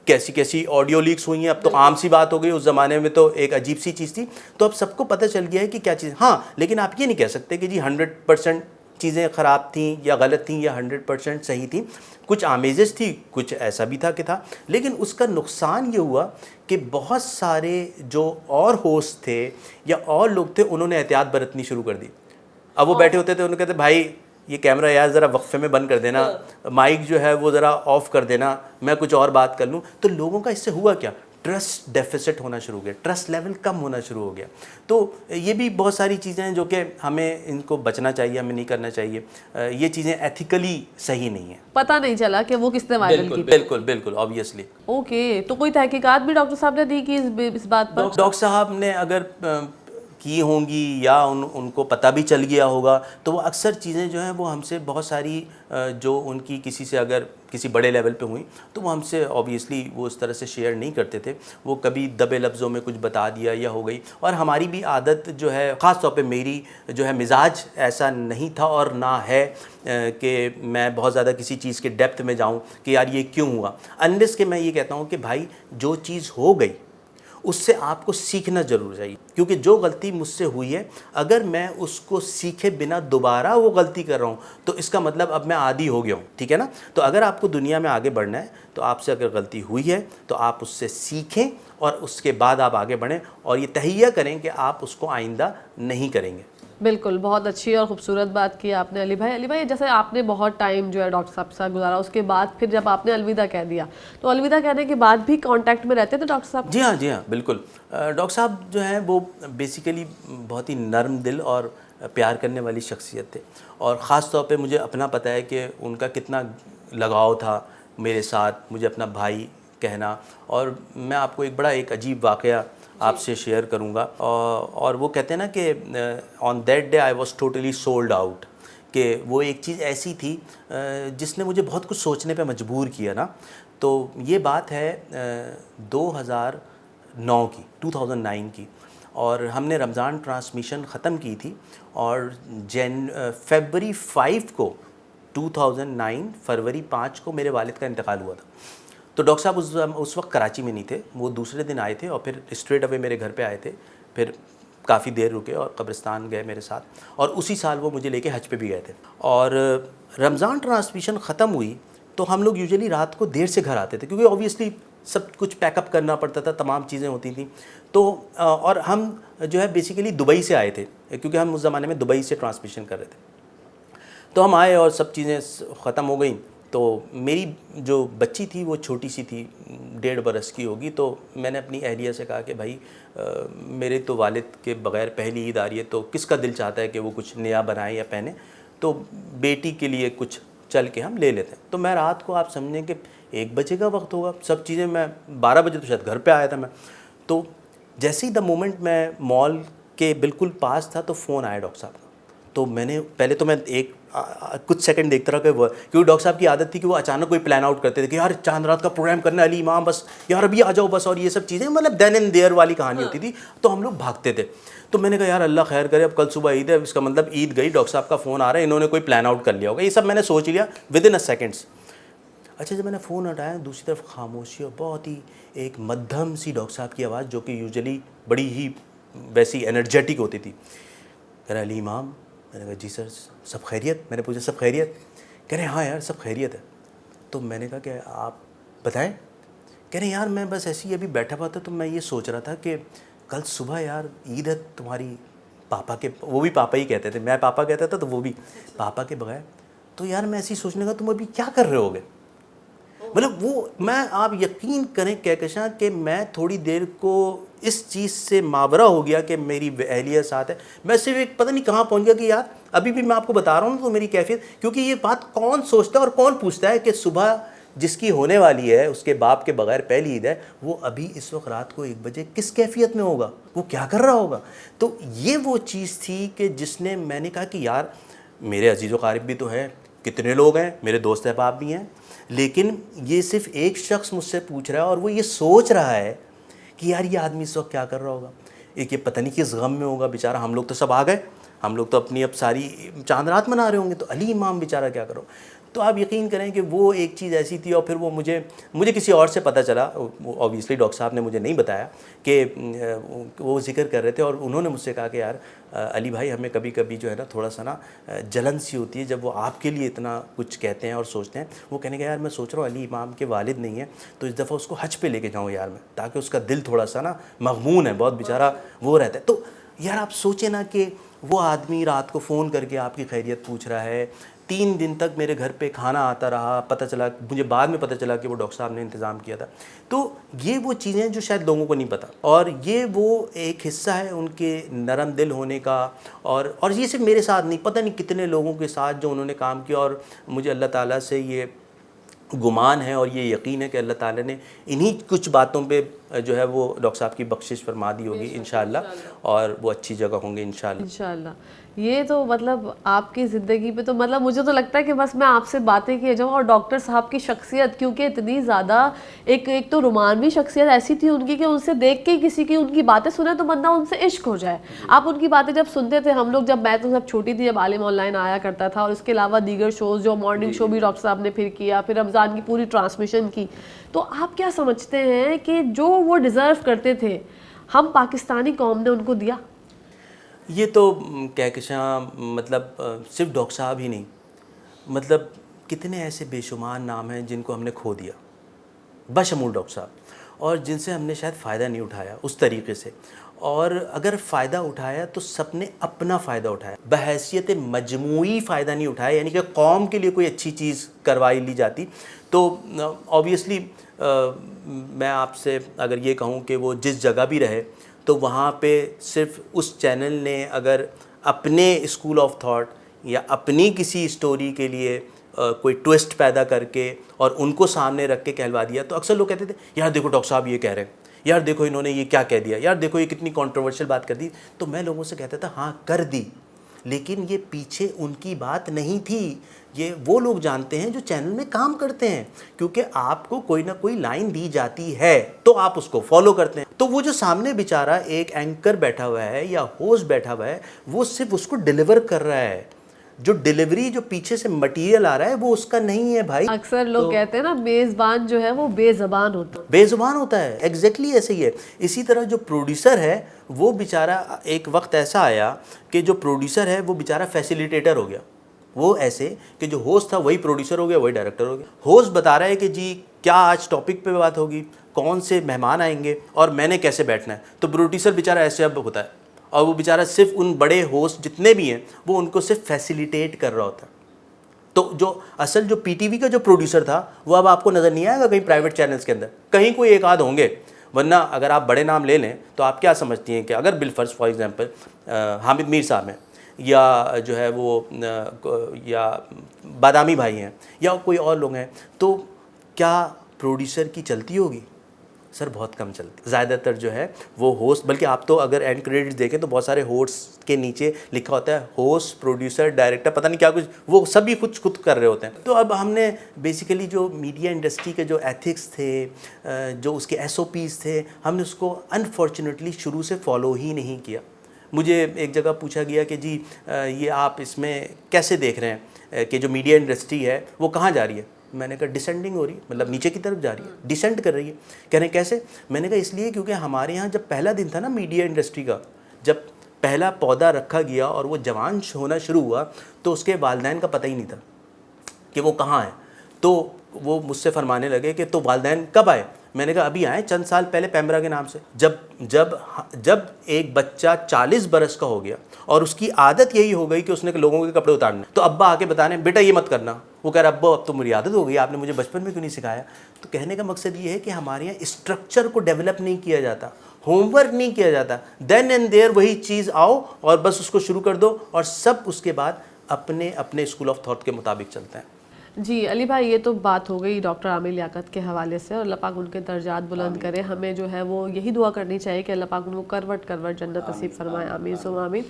Speaker 1: کیسی آڈیو لیکس ہوئی ہیں، اب تو عام سی بات ہو گئی. اس زمانے میں تو ایک عجیب سی چیز تھی. تو اب سب کو پتہ چل گیا ہے کہ کیا چیز. ہاں لیکن آپ یہ نہیں کہہ سکتے کہ جی 100% چیزیں خراب تھیں یا غلط تھیں یا 100% صحیح تھیں. کچھ آمیزش تھی، کچھ ایسا بھی تھا کہ تھا. لیکن اس کا نقصان یہ ہوا کہ بہت سارے جو اور ہوسٹ تھے یا اور لوگ تھے، انہوں نے احتیاط برتنی شروع کر دی. اب وہ بیٹھے ہوتے تھے، انہوں کہتے بھائی یہ کیمرہ یار ذرا وقفے میں بند کر دینا، مائک جو ہے وہ ذرا آف کر دینا، میں کچھ اور بات کر لوں. تو لوگوں کا اس سے ہوا کیا، ٹرسٹ ڈیفیسٹ ہونا شروع ہو گیا، ٹرسٹ لیول کم ہونا شروع ہو گیا. تو یہ بھی بہت ساری چیزیں ہیں جو کہ ہمیں ان کو بچنا چاہیے، ہمیں نہیں کرنا چاہیے. یہ چیزیں ایتھیکلی صحیح نہیں ہیں.
Speaker 2: پتہ نہیں چلا کہ وہ کس نے وائرل کی.
Speaker 1: بالکل آبویسلی.
Speaker 2: اوکے، تو کوئی تحقیقات بھی ڈاکٹر صاحب نے دی کہ اس بات پر؟
Speaker 1: ڈاکٹر صاحب نے اگر کی ہوں گی یا ان کو پتہ بھی چل گیا ہوگا، تو وہ اکثر چیزیں جو ہیں وہ ہم سے بہت ساری جو ان کی کسی سے اگر کسی بڑے لیول پہ ہوئیں تو وہ ہم سے آبویسلی وہ اس طرح سے شیئر نہیں کرتے تھے، وہ کبھی دبے لفظوں میں کچھ بتا دیا یا ہو گئی. اور ہماری بھی عادت جو ہے، خاص طور پہ میری جو ہے مزاج ایسا نہیں تھا اور نہ ہے کہ میں بہت زیادہ کسی چیز کے ڈیپتھ میں جاؤں کہ یار یہ کیوں ہوا، انلیس کہ میں یہ کہتا ہوں کہ بھائی جو چیز ہو گئی اس سے آپ کو سیکھنا ضرور چاہیے، کیونکہ جو غلطی مجھ سے ہوئی ہے اگر میں اس کو سیکھے بنا دوبارہ وہ غلطی کر رہا ہوں تو اس کا مطلب اب میں عادی ہو گیا ہوں، ٹھیک ہے نا. تو اگر آپ کو دنیا میں آگے بڑھنا ہے تو آپ سے اگر غلطی ہوئی ہے تو آپ اس سے سیکھیں اور اس کے بعد آپ آگے بڑھیں اور یہ تہیہ کریں کہ آپ اس کو آئندہ نہیں کریں گے.
Speaker 2: بالکل، بہت اچھی اور خوبصورت بات کی آپ نے علی بھائی. علی بھائی جیسے آپ نے بہت ٹائم جو ہے ڈاکٹر صاحب کے ساتھ گزارا، اس کے بعد پھر جب آپ نے الوداع کہہ دیا تو الوداع کہنے کے بعد بھی کانٹیکٹ میں رہتے تھے ڈاکٹر صاحب؟
Speaker 1: جی ہاں، جی ہاں، بالکل. ڈاکٹر صاحب جو ہیں وہ بیسیکلی بہت ہی نرم دل اور پیار کرنے والی شخصیت تھے، اور خاص طور پہ مجھے اپنا پتہ ہے کہ ان کا کتنا لگاؤ تھا میرے ساتھ، مجھے اپنا بھائی کہنا. اور میں آپ کو ایک عجیب واقعہ آپ سے شیئر کروں گا، اور وہ کہتے ہیں نا کہ on that day I was totally sold out, کہ وہ ایک چیز ایسی تھی جس نے مجھے بہت کچھ سوچنے پہ مجبور کیا نا. تو یہ بات ہے 2009 کی، 2009 کی، اور ہم نے رمضان ٹرانسمیشن ختم کی تھی، اور فیبری 5 کو 2009 فروری 5 کو میرے والد کا انتقال ہوا تھا. تو ڈاکٹر صاحب اس وقت کراچی میں نہیں تھے، وہ دوسرے دن آئے تھے اور پھر اسٹریٹ اوے میرے گھر پہ آئے تھے، پھر کافی دیر رکے اور قبرستان گئے میرے ساتھ، اور اسی سال وہ مجھے لے کے حج پہ بھی گئے تھے. اور رمضان ٹرانسمیشن ختم ہوئی تو ہم لوگ یوزلی رات کو دیر سے گھر آتے تھے، کیونکہ اوبویسلی سب کچھ پیک اپ کرنا پڑتا تھا، تمام چیزیں ہوتی تھیں. تو اور ہم جو ہے بیسیکلی دبئی سے آئے تھے، کیونکہ ہم اس زمانے میں دبئی سے ٹرانسمیشن کر رہے تھے. تو ہم آئے اور سب چیزیں ختم ہو گئیں. تو میری جو بچی تھی وہ چھوٹی سی تھی، 1.5 برس کی ہوگی. تو میں نے اپنی اہلیہ سے کہا کہ بھائی میرے تو والد کے بغیر پہلی عید آ رہی ہے، تو کس کا دل چاہتا ہے کہ وہ کچھ نیا بنائے یا پہنے، تو بیٹی کے لیے کچھ چل کے ہم لے لیتے ہیں. تو میں رات کو آپ سمجھیں کہ 1 بجے کا وقت ہوگا، سب چیزیں، میں 12 بجے تو شاید گھر پہ آیا تھا میں. تو جیسے ہی دا مومنٹ میں مال کے بالکل پاس تھا تو فون آیا ڈاکٹر صاحب کا. تو میں نے پہلے تو میں کچھ سیکنڈ دیکھتا رہا کہ وہ، کیونکہ ڈاکٹر صاحب کی عادت تھی کہ وہ اچانک کوئی پلان آؤٹ کرتے تھے کہ یار چاند رات کا پروگرام کرنا ہے علی امام، بس یار ابھی آ جاؤ بس، اور یہ سب چیزیں مطلب دین اینڈ دیئر والی کہانی ہوتی تھی. تو ہم لوگ بھاگتے تھے. تو میں نے کہا یار اللہ خیر کرے، اب کل صبح عید ہے، اس کا مطلب عید گئی، ڈاکٹر صاحب کا فون آ رہا ہے، انہوں نے کوئی پلان آؤٹ کر لیا ہوگا، یہ سب میں نے سوچ لیا ود ان اے سیکنڈس. اچھا جب میں نے فون ہٹایا دوسری طرف خاموشی اور بہت ہی ایک مدھم سی ڈاکٹر صاحب کی آواز، جو کہ یوزلی بڑی ہی ویسی انرجیٹک ہوتی تھی. کہہ رہا علی امام. میں نے کہا جی سر، سب خیریت؟ میں نے پوچھا سب خیریت؟ کہہ رہے ہاں یار سب خیریت ہے. تو میں نے کہا کہ آپ بتائیں. کہہ رہے یار میں بس ایسے ہی ابھی بیٹھا ہوا تھا، تو میں یہ سوچ رہا تھا کہ کل صبح یار عید ہے تمہاری پاپا کے، وہ بھی پاپا ہی کہتے تھے، میں پاپا کہتا تھا تو وہ بھی پاپا کے بغیر. تو یار میں ایسے ہی سوچنے کا، تم ابھی کیا کر رہے ہوگے؟ مطلب وہ میں، آپ یقین کریں کہکشاں کہ میں تھوڑی دیر کو اس چیز سے ماورہ ہو گیا کہ میری اہلیہ ساتھ ہے. میں صرف ایک پتہ نہیں کہاں پہنچ گیا کہ یار ابھی بھی میں آپ کو بتا رہا ہوں تو میری کیفیت، کیونکہ یہ بات کون سوچتا ہے اور کون پوچھتا ہے کہ صبح جس کی ہونے والی ہے اس کے باپ کے بغیر پہلی عید ہے، وہ ابھی اس وقت رات کو 1 بجے کس کیفیت میں ہوگا، وہ کیا کر رہا ہوگا. تو یہ وہ چیز تھی کہ جس نے، میں نے کہا کہ یار میرے عزیز و قارب بھی تو ہیں، کتنے لوگ ہیں، میرے دوست احباب بھی ہیں، لیکن یہ صرف ایک شخص مجھ سے پوچھ رہا ہے اور وہ یہ سوچ رہا ہے کہ یار یہ آدمی اس وقت کیا کر رہا ہوگا. ایک یہ پتہ نہیں کس غم میں ہوگا بیچارہ. ہم لوگ تو سب آ گئے، ہم لوگ تو اپنی اب ساری چاند رات منا رہے ہوں گے، تو علی امام بیچارہ کیا کرو. تو آپ یقین کریں کہ وہ ایک چیز ایسی تھی. اور پھر وہ مجھے کسی اور سے پتہ چلا، اوبیسلی ڈاکٹر صاحب نے مجھے نہیں بتایا، کہ وہ ذکر کر رہے تھے اور انہوں نے مجھ سے کہا کہ یار علی بھائی ہمیں کبھی کبھی جو ہے نا تھوڑا سا نا جلن سی ہوتی ہے جب وہ آپ کے لیے اتنا کچھ کہتے ہیں اور سوچتے ہیں. وہ کہنے کا یار میں سوچ رہا ہوں علی امام کے والد نہیں ہیں تو اس دفعہ اس کو حج پہ لے کے جاؤں یار میں، تاکہ اس کا دل تھوڑا سا نا مغمون ہے بہت بیچارہ، وہ رہتا ہے. تو یار آپ سوچیں نا کہ وہ آدمی رات کو فون کر کے آپ کی خیریت پوچھ رہا ہے. 3 دن تک میرے گھر پہ کھانا آتا رہا، پتہ چلا مجھے بعد میں پتہ چلا کہ وہ ڈاکٹر صاحب نے انتظام کیا تھا. تو یہ وہ چیزیں جو شاید لوگوں کو نہیں پتہ، اور یہ وہ ایک حصہ ہے ان کے نرم دل ہونے کا. اور یہ صرف میرے ساتھ نہیں، پتہ نہیں کتنے لوگوں کے ساتھ جو انہوں نے کام کیا. اور مجھے اللہ تعالیٰ سے یہ گمان ہے اور یہ یقین ہے کہ اللہ تعالیٰ نے انہی کچھ باتوں پہ جو ہے وہ ڈاکٹر صاحب کی بخشش فرما دی ہوگی انشاءاللہ، اور وہ اچھی جگہ ہوں گے انشاءاللہ۔
Speaker 2: انشاءاللہ۔ یہ تو مطلب آپ کی زندگی پہ تو مطلب مجھے تو لگتا ہے کہ بس میں آپ سے باتیں کیے جاؤں، اور ڈاکٹر صاحب کی شخصیت کیونکہ اتنی زیادہ ایک تو رومانوی شخصیت ایسی تھی ان کی کہ ان سے دیکھ کے ہی کسی کی ان کی باتیں سنے تو بندہ ان سے عشق ہو جائے۔ آپ ان کی باتیں جب سنتے تھے، ہم لوگ جب میں تو سب چھوٹی تھی جب عالم آن لائن آیا کرتا تھا، اور اس کے علاوہ دیگر شوز جو مارننگ شو بھی ڈاکٹر صاحب نے پھر کیا، پھر رمضان کی پوری ٹرانسمیشن کی، تو آپ کیا سمجھتے ہیں کہ جو وہ ڈیزرو کرتے تھے ہم پاکستانی قوم نے ان کو دیا؟
Speaker 1: یہ تو کہکشاں مطلب صرف ڈاکٹر صاحب ہی نہیں، مطلب کتنے ایسے بے شمار نام ہیں جن کو ہم نے کھو دیا بشمول ڈاکٹر صاحب، اور جن سے ہم نے شاید فائدہ نہیں اٹھایا اس طریقے سے، اور اگر فائدہ اٹھایا تو سب نے اپنا فائدہ اٹھایا، بحیثیت مجموعی فائدہ نہیں اٹھایا، یعنی کہ قوم کے لیے کوئی اچھی چیز کروائی لی جاتی تو آبویسلی میں آپ سے اگر یہ کہوں کہ وہ جس جگہ بھی رہے تو وہاں پہ صرف اس چینل نے اگر اپنے اسکول آف تھاٹ یا اپنی کسی اسٹوری کے لیے کوئی ٹویسٹ پیدا کر کے اور ان کو سامنے رکھ کے کہلوا دیا، تو اکثر لوگ کہتے تھے یار دیکھو ڈاکٹر صاحب یہ کہہ رہے ہیں، یار دیکھو انہوں نے یہ کیا کہہ دیا، یار دیکھو یہ کتنی کنٹروورشل بات کر دی، تو میں لوگوں سے کہتا تھا ہاں کر دی، لیکن یہ پیچھے ان کی بات نہیں تھی، یہ وہ لوگ جانتے ہیں جو چینل میں کام کرتے ہیں، کیونکہ آپ کو کوئی نہ کوئی لائن دی جاتی ہے تو آپ اس کو فالو کرتے ہیں، تو وہ جو سامنے بیچارہ ایک اینکر بیٹھا ہوا ہے یا ہوسٹ بیٹھا ہوا ہے وہ صرف اس کو ڈیلیور کر رہا ہے، جو ڈیلیوری جو پیچھے سے مٹیریل آ رہا ہے وہ اس کا نہیں ہے بھائی۔
Speaker 2: اکثر لوگ کہتے ہیں نا میزبان جو ہے وہ بے زبان ہوتا ہے،
Speaker 1: بے زبان ہوتا ہے، ایگزیکٹلی ایسے ہی ہے۔ اسی طرح جو پروڈیوسر ہے وہ بیچارہ ایک وقت ایسا آیا کہ جو پروڈیوسر ہے وہ بیچارہ فیسیلیٹیٹر ہو گیا، وہ ایسے کہ جو ہوسٹ تھا وہی پروڈیوسر ہو گیا، وہی ڈائریکٹر ہو گیا۔ ہوسٹ بتا رہا ہے کہ جی کیا آج ٹاپک پہ بات ہوگی، کون سے مہمان آئیں گے اور میں نے کیسے بیٹھنا ہے، تو پروڈیوسر بیچارہ ایسے اب ہوتا ہے، اور وہ بیچارہ صرف ان بڑے ہوسٹ جتنے بھی ہیں وہ ان کو صرف فیسیلیٹیٹ کر رہا ہوتا ہے۔ تو جو اصل جو پی ٹی وی کا جو پروڈیوسر تھا وہ اب آپ کو نظر نہیں آئے گا کہیں پرائیویٹ چینلز کے اندر، کہیں کوئی ایک آدھ ہوں گے، ورنہ اگر آپ بڑے نام لے لیں تو آپ کیا سمجھتی ہیں کہ اگر بالفرض فار ایگزامپل حامد میر صاحب ہیں، یا جو ہے وہ یا بادامی بھائی ہیں، یا کوئی اور لوگ ہیں، تو کیا پروڈیوسر کی چلتی ہوگی؟ سر بہت کم چلتی، زیادہ تر جو ہے وہ ہوسٹ، بلکہ آپ تو اگر اینڈ کریڈٹس دیکھیں تو بہت سارے ہوسٹ کے نیچے لکھا ہوتا ہے ہوسٹ، پروڈیوسر، ڈائریکٹر، پتہ نہیں کیا کچھ، وہ سبھی خود کر رہے ہوتے ہیں۔ تو اب ہم نے بیسیکلی جو میڈیا انڈسٹری کے جو ایتھکس تھے، جو اس کے ایس او پیز تھے، ہم نے اس کو انفارچونیٹلی شروع سے فالو ہی نہیں کیا۔ مجھے ایک جگہ پوچھا گیا کہ جی یہ آپ اس میں کیسے دیکھ رہے ہیں کہ جو میڈیا انڈسٹری ہے وہ کہاں جا رہی ہے؟ میں نے کہا ڈسینڈنگ ہو رہی ہے، مطلب نیچے کی طرف جا رہی ہے، ڈسینڈ کر رہی ہے۔ کہہ رہے ہیں کیسے؟ میں نے کہا اس لیے کیونکہ ہمارے یہاں جب پہلا دن تھا نا میڈیا انڈسٹری کا، جب پہلا پودا رکھا گیا اور وہ جوان ہونا شروع ہوا تو اس کے والدین کا پتہ ہی نہیں تھا کہ وہ کہاں ہیں، تو وہ مجھ سے فرمانے لگے کہ تو والدین کب آئے؟ میں نے کہا ابھی آئے چند سال پہلے پیمرا کے نام سے۔ جب ایک بچہ 40 برس کا ہو گیا اور اس کی عادت یہی ہو گئی کہ اس نے لوگوں کے کپڑے اتارنے، تو ابا آ کے بتانے بیٹا یہ مت کرنا، وہ کہہ رہا ابا اب تو میری عادت ہو گئی، آپ نے مجھے بچپن میں کیوں نہیں سکھایا؟ تو کہنے کا مقصد یہ ہے کہ ہمارے یہاں اسٹرکچر کو ڈیولپ نہیں کیا جاتا، ہوم ورک نہیں کیا جاتا، دین اینڈ دیئر وہی چیز آؤ اور بس اس کو شروع کر دو، اور سب اس کے بعد اپنے اسکول آف تھاٹ کے مطابق چلتے ہیں۔
Speaker 2: جی علی بھائی، یہ تو بات ہو گئی ڈاکٹر عامر لیاقت کے حوالے سے، اور اللہ پاک ان کے درجات بلند کرے، ہمیں جو ہے وہ یہی دعا کرنی چاہیے کہ اللہ پاک ان کو کروٹ جنت نصیب فرمائے، آمین ثم آمین۔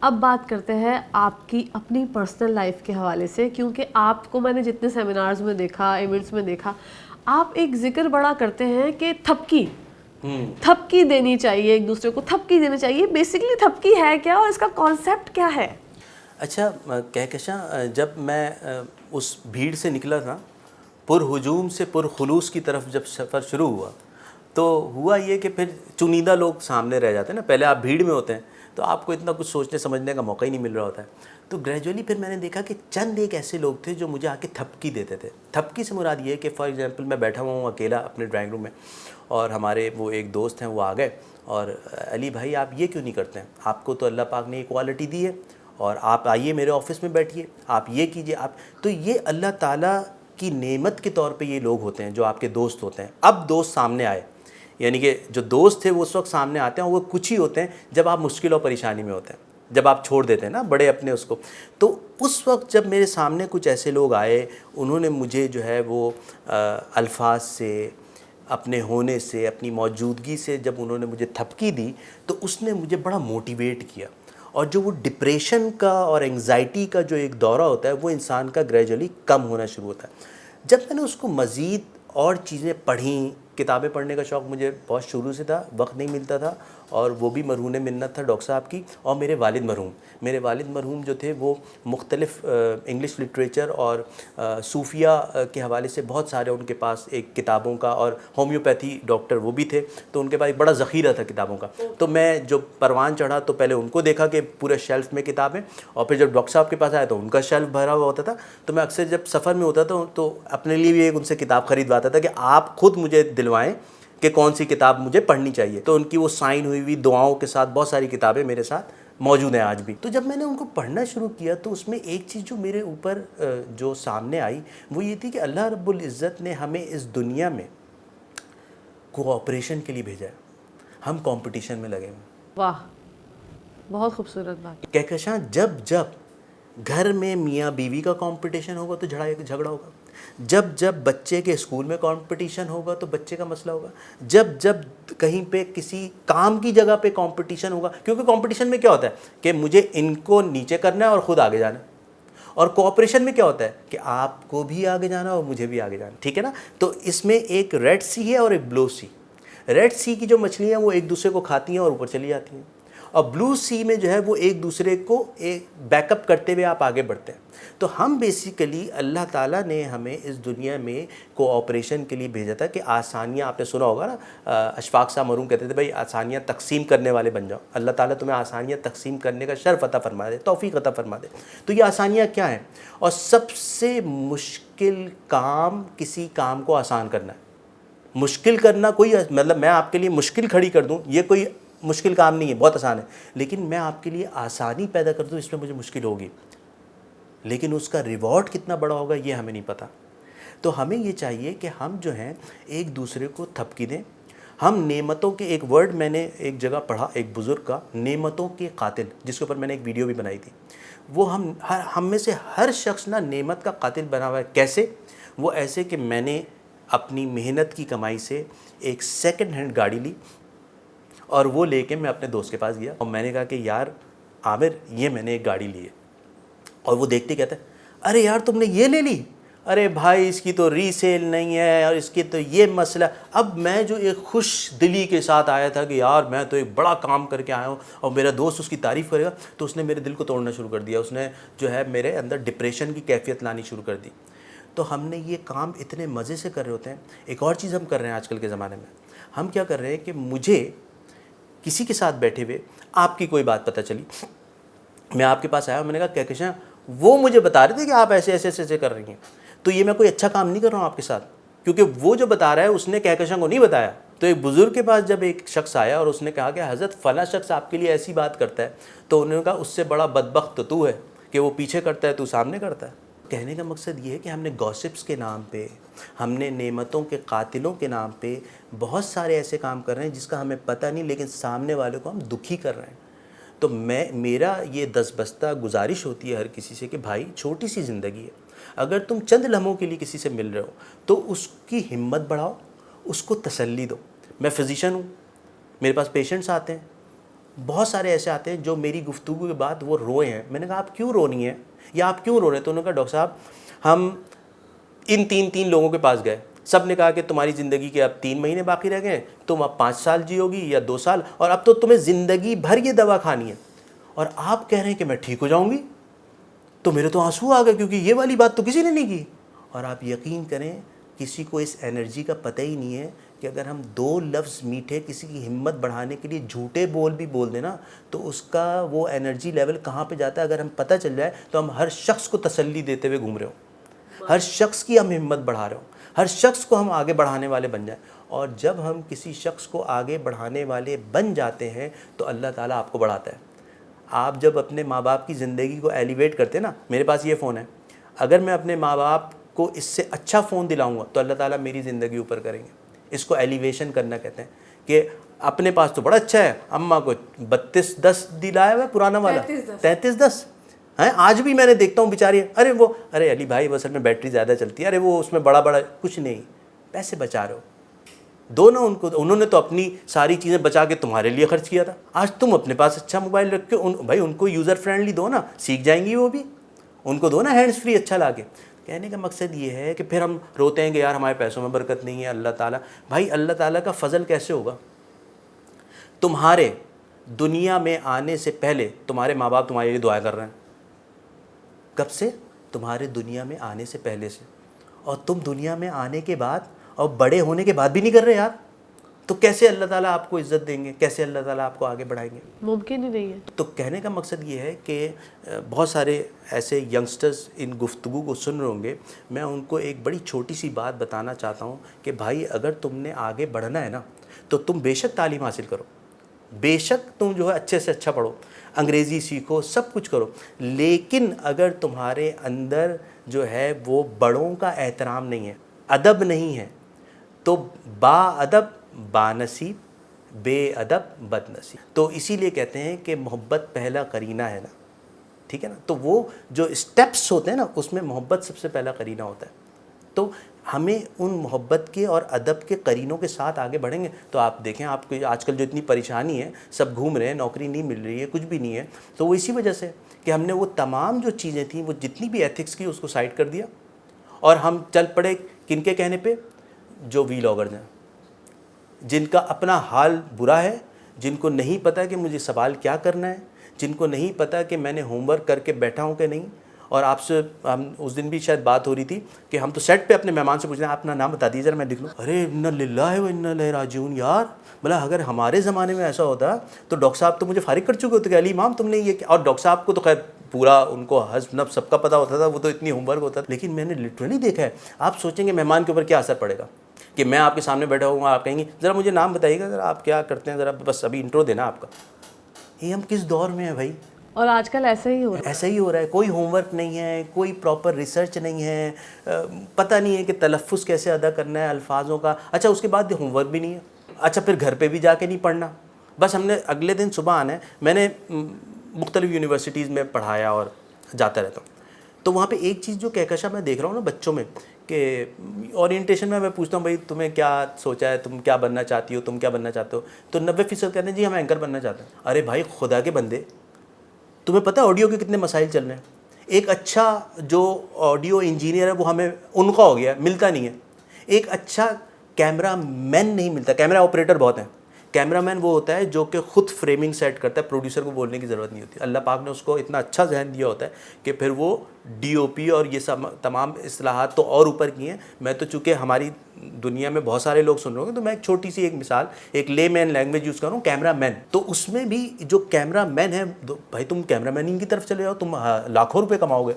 Speaker 2: اب بات کرتے ہیں آپ کی اپنی پرسنل لائف کے حوالے سے، کیونکہ آپ کو میں نے جتنے سیمینارز میں دیکھا، ایونٹس میں دیکھا، آپ ایک ذکر بڑا کرتے ہیں کہ تھپکی دینی چاہیے، ایک دوسرے کو تھپکی دینی چاہیے۔ بیسیکلی تھپکی ہے کیا اور اس کا کانسیپٹ کیا ہے؟
Speaker 1: اچھا کہکشاں، جب میں اس بھیڑ سے نکلا تھا، پر ہجوم سے پر خلوص کی طرف جب سفر شروع ہوا، تو ہوا یہ کہ پھر چنیدہ لوگ سامنے رہ جاتے ہیں نا، پہلے آپ بھیڑ میں ہوتے ہیں تو آپ کو اتنا کچھ سوچنے سمجھنے کا موقع ہی نہیں مل رہا ہوتا ہے، تو گریجولی پھر میں نے دیکھا کہ چند ایک ایسے لوگ تھے جو مجھے آ کے تھپکی دیتے تھے۔ تھپکی سے مراد یہ ہے کہ فار ایگزامپل میں بیٹھا ہوا ہوں اکیلا اپنے ڈرائنگ روم میں، اور ہمارے وہ ایک دوست ہیں وہ آ گئے اور علی بھائی آپ یہ کیوں نہیں کرتے ہیں، آپ کو تو اللہ پاک نے یہ کوالٹی دی ہے، اور آپ آئیے میرے آفس میں بیٹھیے، آپ یہ کیجئے، آپ تو یہ اللہ تعالیٰ کی نعمت کے طور پہ یہ لوگ ہوتے ہیں جو آپ کے دوست ہوتے ہیں۔ اب دوست سامنے آئے، یعنی کہ جو دوست تھے وہ اس وقت سامنے آتے ہیں، وہ کچھ ہی ہوتے ہیں جب آپ مشکل اور پریشانی میں ہوتے ہیں، جب آپ چھوڑ دیتے ہیں نا بڑے اپنے اس کو۔ تو اس وقت جب میرے سامنے کچھ ایسے لوگ آئے، انہوں نے مجھے جو ہے وہ الفاظ سے، اپنے ہونے سے, اپنی موجودگی سے جب انہوں نے مجھے تھپکی دی تو اس نے مجھے بڑا موٹیویٹ کیا. اور جو وہ ڈپریشن کا اور انگزائٹی کا جو ایک دورہ ہوتا ہے وہ انسان کا گریجولی کم ہونا شروع ہوتا ہے. جب میں نے اس کو مزید اور چیزیں پڑھیں, کتابیں پڑھنے کا شوق مجھے بہت شروع سے تھا, وقت نہیں ملتا تھا, اور وہ بھی مرہون منت تھا ڈاکٹر صاحب کی, اور میرے والد مرحوم جو تھے وہ مختلف انگلش لٹریچر اور صوفیہ کے حوالے سے بہت سارے ان کے پاس ایک کتابوں کا, اور ہومیوپیتھی ڈاکٹر وہ بھی تھے, تو ان کے پاس ایک بڑا ذخیرہ تھا کتابوں کا. تو میں جو پروان چڑھا تو پہلے ان کو دیکھا کہ پورے شیلف میں کتابیں, اور پھر جب ڈاکٹر صاحب کے پاس آیا تو ان کا شیلف بھرا ہوا ہوتا تھا. تو میں اکثر جب سفر میں ہوتا تھا تو اپنے لیے بھی ایک ان سے کتاب خریدواتا تھا کہ آپ خود مجھے دلوائیں کہ کون سی کتاب مجھے پڑھنی چاہیے. تو ان کی وہ سائن ہوئی ہوئی دعاؤں کے ساتھ بہت ساری کتابیں میرے ساتھ موجود ہیں آج بھی. تو جب میں نے ان کو پڑھنا شروع کیا تو اس میں ایک چیز جو میرے اوپر جو سامنے آئی وہ یہ تھی کہ اللہ رب العزت نے ہمیں اس دنیا میں کوآپریشن کے لیے بھیجا ہے, ہم کمپٹیشن میں لگے ہیں.
Speaker 2: واہ, بہت خوبصورت بات.
Speaker 1: کہکشاں جب گھر میں میاں بیوی کا کمپٹیشن ہوگا تو جھگڑا ہوگا, جب بچے کے اسکول میں کمپٹیشن ہوگا تو بچے کا مسئلہ ہوگا, جب کہیں پہ کسی کام کی جگہ پہ کمپٹیشن ہوگا, کیونکہ کمپٹیشن میں کیا ہوتا ہے کہ مجھے ان کو نیچے کرنا ہے اور خود آگے جانا ہے, اور کوآپریشن میں کیا ہوتا ہے کہ آپ کو بھی آگے جانا اور مجھے بھی آگے جانا, ٹھیک ہے نا. تو اس میں ایک ریڈ سی ہے اور ایک بلو سی. ریڈ سی کی جو مچھلیاں وہ ایک دوسرے کو کھاتی ہیں اور اوپر چلی جاتی ہیں, اور بلو سی میں جو ہے وہ ایک دوسرے کو بیک اپ کرتے ہوئے آپ آگے بڑھتے ہیں. تو ہم بیسیکلی اللہ تعالیٰ نے ہمیں اس دنیا میں کوآپریشن کے لیے بھیجا تھا کہ آسانیاں, آپ نے سنا ہوگا نا, اشفاق صاحب مرحوم کہتے تھے بھائی آسانیاں تقسیم کرنے والے بن جاؤ. اللہ تعالیٰ تمہیں آسانیاں تقسیم کرنے کا شرف عطا فرما دے, توفیق عطا فرما دے. تو یہ آسانیاں کیا ہیں؟ اور سب سے مشکل کام کسی کام کو آسان کرنا ہے. مشکل کرنا کوئی مطلب میں آپ کے لیے مشکل کھڑی کر دوں یہ کوئی مشکل کام نہیں ہے, بہت آسان ہے. لیکن میں آپ کے لیے آسانی پیدا کر دوں اس میں مجھے مشکل ہوگی, لیکن اس کا ریوارڈ کتنا بڑا ہوگا یہ ہمیں نہیں پتہ. تو ہمیں یہ چاہیے کہ ہم جو ہیں ایک دوسرے کو تھپکی دیں. ہم نعمتوں کے, ایک ورڈ میں نے ایک جگہ پڑھا ایک بزرگ کا, نعمتوں کے قاتل, جس کے اوپر میں نے ایک ویڈیو بھی بنائی تھی. وہ ہم میں سے ہر شخص نا نعمت کا قاتل بنا ہوا ہے. کیسے؟ وہ ایسے کہ میں نے اپنی محنت کی کمائی سے ایک سیکنڈ ہینڈ گاڑی لی, اور وہ لے کے میں اپنے دوست کے پاس گیا اور میں نے کہا کہ یار عامر یہ میں نے ایک گاڑی لی ہے. اور وہ دیکھتے کہتا ہے ارے یار تم نے یہ لے لی, ارے بھائی اس کی تو ری سیل نہیں ہے اور اس کی تو یہ مسئلہ. اب میں جو ایک خوش دلی کے ساتھ آیا تھا کہ یار میں تو ایک بڑا کام کر کے آیا ہوں اور میرا دوست اس کی تعریف کرے گا, تو اس نے میرے دل کو توڑنا شروع کر دیا. اس نے جو ہے میرے اندر ڈپریشن کی کیفیت لانی شروع کر دی. تو ہم نے یہ کام اتنے مزے سے کر رہے ہوتے ہیں. ایک اور چیز ہم کر رہے ہیں آج کل کے زمانے میں, ہم کیا کر رہے ہیں کہ مجھے کسی کے ساتھ بیٹھے ہوئے آپ کی کوئی بات پتہ چلی, میں آپ کے پاس آیا, میں نے کہا کہکشاں وہ مجھے بتا رہے تھے کہ آپ ایسے ایسے ایسے کر رہی ہیں, تو یہ میں کوئی اچھا کام نہیں کر رہا ہوں آپ کے ساتھ, کیونکہ وہ جو بتا رہا ہے اس نے کہکشاں کو نہیں بتایا. تو ایک بزرگ کے پاس جب ایک شخص آیا اور اس نے کہا کہ حضرت فلاں شخص آپ کے لیے ایسی بات کرتا ہے, تو انہوں نے کہا اس سے بڑا بدبخت تو ہے کہ وہ پیچھے کرتا ہے تو سامنے کرتا ہے. کہنے کا مقصد یہ ہے کہ ہم نے گوسپس کے نام پہ, ہم نے نعمتوں کے قاتلوں کے نام پہ بہت سارے ایسے کام کر رہے ہیں جس کا ہمیں پتہ نہیں, لیکن سامنے والے کو ہم دکھی کر رہے ہیں. تو میرا یہ دس بستہ گزارش ہوتی ہے ہر کسی سے کہ بھائی چھوٹی سی زندگی ہے, اگر تم چند لمحوں کے لیے کسی سے مل رہے ہو تو اس کی ہمت بڑھاؤ, اس کو تسلی دو. میں فزیشین ہوں, میرے پاس پیشنٹس آتے ہیں, بہت سارے ایسے آتے ہیں جو میری گفتگو کے بعد وہ روئے ہیں. میں نے کہا آپ کیوں رو رہی ہیں یا آپ کیوں رو رہے ہیں؟ تو انہوں نے کہا ڈاکٹر صاحب ہم ان تین لوگوں کے پاس گئے, سب نے کہا کہ تمہاری زندگی کے اب 3 مہینے باقی رہ گئے ہیں, تم اب 5 سال جیو گی یا 2 سال, اور اب تو تمہیں زندگی بھر یہ دوا کھانی ہے, اور آپ کہہ رہے ہیں کہ میں ٹھیک ہو جاؤں گی. تو میرے تو آنسو آ گئے, کیونکہ یہ والی بات تو کسی نے نہیں کی. اور آپ یقین کریں کسی کو اس انرجی کا پتہ ہی نہیں ہے کہ اگر ہم 2 لفظ میٹھے کسی کی ہمت بڑھانے کے لیے جھوٹے بول بھی بول دیں نا, تو اس کا وہ انرجی لیول کہاں پہ جاتا ہے. اگر ہم پتہ چل جائے تو ہم ہر شخص کو تسلی دیتے ہوئے گھوم رہے ہوں, ہر شخص کی ہم ہمت بڑھا رہے ہوں, ہر شخص کو ہم آگے بڑھانے والے بن جائیں. اور جب ہم کسی شخص کو آگے بڑھانے والے بن جاتے ہیں تو اللہ تعالیٰ آپ کو بڑھاتا ہے. آپ جب اپنے ماں باپ کی زندگی کو ایلیویٹ کرتے ہیں نا, میرے پاس یہ فون ہے, اگر میں اپنے ماں باپ کو اس سے اچھا فون دلاؤں گا تو اللہ تعالیٰ میری زندگی اوپر کریں گے. اس کو ایلیویشن کرنا کہتے ہیں کہ اپنے پاس تو بڑا اچھا ہے, اماں کو 3210 دلایا ہوا ہے پرانا والا, 3310 ہیں. آج بھی میں نے دیکھتا ہوں بیچاری, ارے علی بھائی وہ اصل میں بیٹری زیادہ چلتی ہے, ارے وہ اس میں بڑا کچھ نہیں, پیسے بچا رہے ہو. دو نا ان کو. انہوں نے تو اپنی ساری چیزیں بچا کے تمہارے لیے خرچ کیا تھا. آج تم اپنے پاس اچھا موبائل رکھ کے بھائی ان کو یوزر فرینڈلی دو نا, سیکھ جائیں گی وہ بھی. ان کو دو نا ہینڈز فری اچھا لا کے. کہنے کا مقصد یہ ہے کہ پھر ہم روتے ہیں کہ یار ہمارے پیسوں میں برکت نہیں ہے. اللہ تعالیٰ, بھائی اللہ تعالیٰ کا فضل کیسے ہوگا؟ تمہارے دنیا میں آنے سے پہلے تمہارے ماں باپ تمہارے لیے دعا کر رہے ہیں. کب سے؟ تمہارے دنیا میں آنے سے پہلے سے. اور تم دنیا میں آنے کے بعد اور بڑے ہونے کے بعد بھی نہیں کر رہے یار. تو کیسے اللہ تعالیٰ آپ کو عزت دیں گے؟ کیسے اللہ تعالیٰ آپ کو آگے بڑھائیں گے؟
Speaker 2: ممکن ہی نہیں ہے.
Speaker 1: تو کہنے کا مقصد یہ ہے کہ بہت سارے ایسے ینگسٹرز ان گفتگو کو سن رہے ہوں گے. میں ان کو ایک بڑی چھوٹی سی بات بتانا چاہتا ہوں کہ بھائی اگر تم نے آگے بڑھنا ہے نا تو تم بے شک تعلیم حاصل کرو, بے شک تم جو ہے اچھے سے اچھا پڑھو, انگریزی سیکھو, سب کچھ کرو. لیکن اگر تمہارے اندر جو ہے وہ بڑوں کا احترام نہیں ہے, ادب نہیں ہے, تو با ادب با نصیب, بے ادب بد نصیب. تو اسی لیے کہتے ہیں کہ محبت پہلا قرینہ ہے نا, ٹھیک ہے نا. تو وہ جو اسٹیپس ہوتے ہیں نا اس میں محبت سب سے پہلا قرینہ ہوتا ہے. تو ہمیں ان محبت کے اور ادب کے قرینوں کے ساتھ آگے بڑھیں گے تو آپ دیکھیں آپ کو آج کل جو اتنی پریشانی ہے, سب گھوم رہے ہیں, نوکری نہیں مل رہی ہے, کچھ بھی نہیں ہے, تو وہ اسی وجہ سے کہ ہم نے وہ تمام جو چیزیں تھیں وہ جتنی بھی ایتھکس کی اس کو سائڈ کر دیا اور ہم چل پڑے کن کے کہنے پہ؟ جو ویلاگرز ہیں, جن کا اپنا حال برا ہے, جن کو نہیں پتہ کہ مجھے سوال کیا کرنا ہے, جن کو نہیں پتہ کہ میں نے ہوم ورک کر کے بیٹھا ہوں کہ نہیں. اور آپ سے ہم اس دن بھی شاید بات ہو رہی تھی کہ ہم تو سیٹ پہ اپنے مہمان سے پوچھ رہے ہیں آپ اپنا نام بتا دیجیے ذرا میں لکھ لوں. ارے انا للہ و انا الیہ راجعون. یار بلا اگر ہمارے زمانے میں ایسا ہوتا تو ڈاکٹر صاحب تو مجھے فارغ کر چکے ہوتے کہ علی امام تم نے یہ کیا. اور ڈاکٹر صاحب کو تو خیر پورا ان کو حزب نب سب کا پتہ ہوتا تھا, وہ تو اتنی ہوم ورک ہوتا تھا. لیکن میں نے لٹرلی دیکھا ہے, آپ سوچیں گے مہمان کے اوپر کیا اثر پڑے گا کہ میں آپ کے سامنے بیٹھا ہوں, آپ کہیں گے ذرا مجھے نام بتائیے گا, ذرا آپ کیا کرتے ہیں, ذرا بس ابھی انٹرو دینا آپ کا. یہ ہم کس دور میں ہیں بھائی؟
Speaker 2: اور آج کل ایسا ہی ہو رہا ہے.
Speaker 1: ایسا ہی ہو رہا ہے. کوئی ہوم ورک نہیں ہے, کوئی پراپر ریسرچ نہیں ہے, پتہ نہیں ہے کہ تلفظ کیسے ادا کرنا ہے الفاظوں کا. اچھا اس کے بعد ہوم ورک بھی نہیں ہے. اچھا پھر گھر پہ بھی جا کے نہیں پڑھنا, بس ہم نے اگلے دن صبح آنا ہے. میں نے مختلف یونیورسٹیز میں پڑھایا اور جاتا رہتا ہوں, تو وہاں پہ ایک چیز جو کہکشاں میں دیکھ رہا ہوں نا بچوں میں کہ اورینٹیشن میں پوچھتا ہوں بھائی تمہیں کیا سوچا ہے, تم کیا بننا چاہتی ہو, تم کیا بننا چاہتے ہو, تو 90% کہتے ہیں جی ہم اینکر بننا چاہتے ہیں. ارے بھائی خدا کے بندے, تمہیں پتہ ہے آڈیو کے کتنے مسائل چل رہے ہیں. ایک اچھا جو آڈیو انجینئر ہے وہ ہمیں ان کا ہو گیا, ملتا نہیں ہے. ایک اچھا کیمرہ مین نہیں ملتا. کیمرہ آپریٹر بہت ہیں, کیمرہ مین وہ ہوتا ہے جو کہ خود فریمنگ سیٹ کرتا ہے, پروڈیوسر کو بولنے کی ضرورت نہیں ہوتی. اللہ پاک نے اس کو اتنا اچھا ذہن دیا ہوتا ہے کہ پھر وہ ڈی او پی اور یہ سب تمام اصطلاحات تو اور اوپر کی ہیں. میں تو چونکہ ہماری دنیا میں بہت سارے لوگ سن رہے ہوں گے تو میں ایک چھوٹی سی ایک مثال, ایک لے مین لینگویج یوز کر رہا ہوں, کیمرہ مین. تو اس میں بھی جو کیمرہ مین ہے بھائی تم کیمرہ میننگ کی طرف چلے جاؤ, تم لاکھوں روپے کماؤ گے,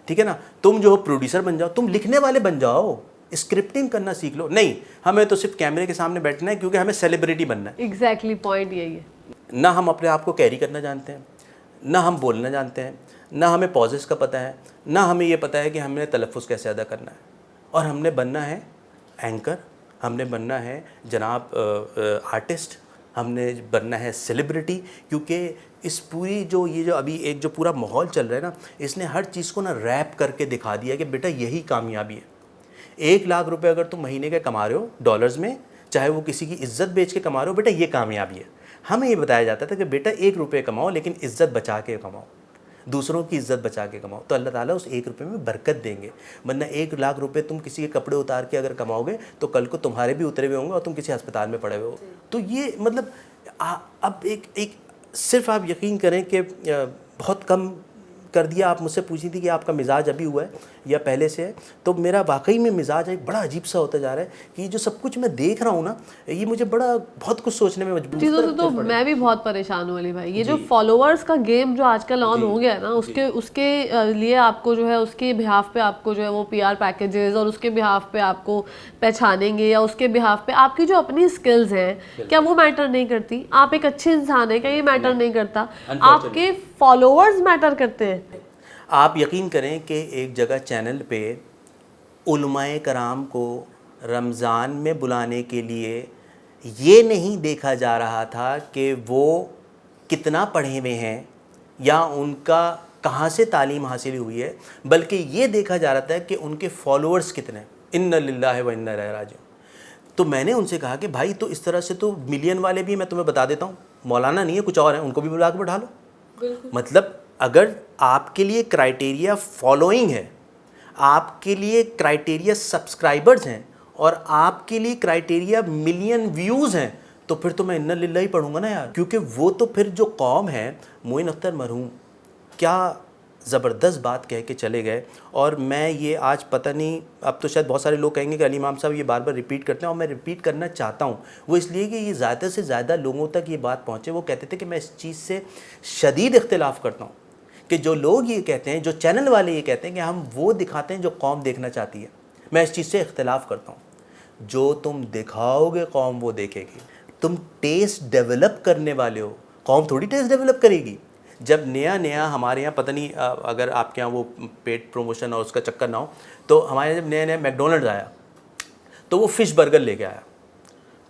Speaker 1: ٹھیک ہے نا. تم جو پروڈیوسر بن جاؤ, تم لکھنے والے بن جاؤ, اسکرپٹنگ کرنا سیکھ لو. نہیں, ہمیں تو صرف کیمرے کے سامنے بیٹھنا ہے کیونکہ ہمیں سیلیبریٹی بننا ہے.
Speaker 2: ایگزیکٹلی پوائنٹ یہی ہے.
Speaker 1: نہ ہم اپنے آپ کو کیری کرنا جانتے ہیں, نہ ہم بولنا جانتے ہیں, نہ ہمیں پوزز کا پتہ ہے, نہ ہمیں یہ پتہ ہے کہ ہم نے تلفظ کیسے ادا کرنا ہے. اور ہم نے بننا ہے اینکر, ہم نے بننا ہے جناب آرٹسٹ, ہم نے بننا ہے سیلیبریٹی. کیونکہ اس پوری جو یہ جو ابھی ایک جو پورا ماحول چل رہا ہے نا, اس نے ہر چیز کو نا ریپ کر کے دکھا دیا کہ بیٹا یہی کامیابی ہے. 1 لاکھ روپے اگر تم مہینے کے کما رہے ہو ڈالرز میں, چاہے وہ کسی کی عزت بیچ کے کما رہے ہو, بیٹا یہ کامیابی ہے. ہمیں یہ بتایا جاتا تھا کہ بیٹا 1 روپے کماؤ لیکن عزت بچا کے کماؤ, دوسروں کی عزت بچا کے کماؤ, تو اللہ تعالیٰ اس 1 روپے میں برکت دیں گے. ورنہ 1 لاکھ روپے تم کسی کے کپڑے اتار کے اگر کماؤ گے تو کل کو تمہارے بھی اترے ہوئے ہوں گے اور تم کسی ہسپتال میں پڑے ہوئے ہو. تو یہ مطلب اب ایک صرف آپ یقین کریں کہ بہت کم کر دیا. آپ مجھ سے پوچھی تھی کہ آپ کا مزاج ابھی ہوا ہے یا پہلے سے ہے, تو میرا واقعی میں مزاج ایک بڑا عجیب سا ہوتا جا رہا ہے کہ یہ جو سب کچھ میں دیکھ رہا ہوں نا, یہ مجھے بہت کچھ سوچنے میں مجبور
Speaker 2: چیزوں سے تو میں بھی بہت پریشان ہوں علی بھائی. یہ جو فالوورز کا گیم جو آج کل آن ہو گیا ہے نا, اس کے لیے آپ کو جو ہے اس کے بہاف پہ آپ کو جو ہے وہ پی آر پیکیجز اور اس کے بہاف پہ آپ کو پہچانیں گے, یا اس کے بہاف پہ آپ کی جو اپنی سکلز ہیں کیا وہ میٹر نہیں کرتی؟ آپ ایک اچھے انسان ہیں, کیا یہ میٹر نہیں کرتا؟ آپ کے فالوورز میٹر کرتے ہیں.
Speaker 1: آپ یقین کریں کہ ایک جگہ چینل پہ علماء کرام کو رمضان میں بلانے کے لیے یہ نہیں دیکھا جا رہا تھا کہ وہ کتنا پڑھے ہوئے ہیں یا ان کا کہاں سے تعلیم حاصل ہوئی ہے, بلکہ یہ دیکھا جا رہا تھا کہ ان کے فالوورز کتنے ہیں. انا للہ و انا الیہ راجعون. تو میں نے ان سے کہا کہ بھائی تو اس طرح سے تو ملین والے بھی میں تمہیں بتا دیتا ہوں، مولانا نہیں ہے کچھ اور ہیں، ان کو بھی بلا کے بٹھا لو. مطلب اگر آپ کے لیے کرائٹیریا فالوئنگ ہے، آپ کے لیے کرائٹیریا سبسکرائبرز ہیں، اور آپ کے لیے کرائٹیریا ملین ویوز ہیں، تو پھر تو میں انا للہ ہی پڑھوں گا نا یار. کیونکہ وہ تو پھر جو قوم ہے، معین اختر مرحوم کیا زبردست بات کہہ کے چلے گئے. اور میں یہ آج پتہ نہیں، اب تو شاید بہت سارے لوگ کہیں گے کہ علی امام صاحب یہ بار بار ریپیٹ کرتے ہیں، اور میں ریپیٹ کرنا چاہتا ہوں. وہ اس لیے کہ یہ زیادہ سے زیادہ لوگوں تک یہ بات پہنچے. وہ کہتے تھے کہ میں اس چیز سے شدید اختلاف کرتا ہوں کہ جو لوگ یہ کہتے ہیں، جو چینل والے یہ کہتے ہیں کہ ہم وہ دکھاتے ہیں جو قوم دیکھنا چاہتی ہے. میں اس چیز سے اختلاف کرتا ہوں. جو تم دکھاؤ گے قوم وہ دیکھے گی. تم ٹیسٹ ڈیولپ کرنے والے ہو، قوم تھوڑی ٹیسٹ ڈیولپ کرے گی. جب نیا ہمارے یہاں پتہ نہیں اگر آپ کے یہاں وہ پیڈ پروموشن اور اس کا چکر نہ ہو، تو ہمارے یہاں جب نیا میک ڈونلڈز آیا تو وہ فش برگر لے کے آیا،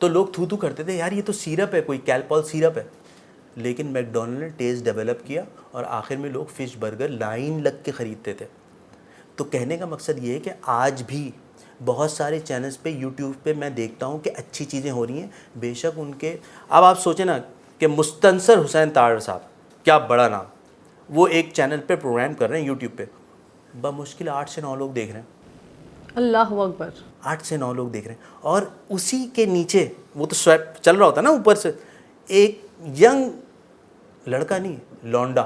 Speaker 1: تو لوگ تھو کرتے تھے یار یہ تو سیرپ ہے، کوئی کیلپول سیرپ ہے. لیکن میک ڈونلڈ نے ٹیسٹ ڈیولپ کیا اور آخر میں لوگ فش برگر لائن لگ کے خریدتے تھے. تو کہنے کا مقصد یہ ہے کہ آج بھی بہت سارے چینلز پہ یوٹیوب پہ میں دیکھتا ہوں کہ اچھی چیزیں ہو رہی ہیں. بے شک ان کے، اب آپ سوچیں نا کہ مستنصر حسین تارڑ صاحب، کیا بڑا نام، وہ ایک چینل پہ پروگرام کر رہے ہیں یوٹیوب پہ، بمشکل 8 سے 9 لوگ دیکھ رہے ہیں.
Speaker 2: اللہ اکبر.
Speaker 1: 8 سے 9 لوگ دیکھ رہے ہیں. اور اسی کے نیچے وہ تو سویپ چل رہا ہوتا ہے نا اوپر سے، ایک ینگ لڑکا نہیں لونڈا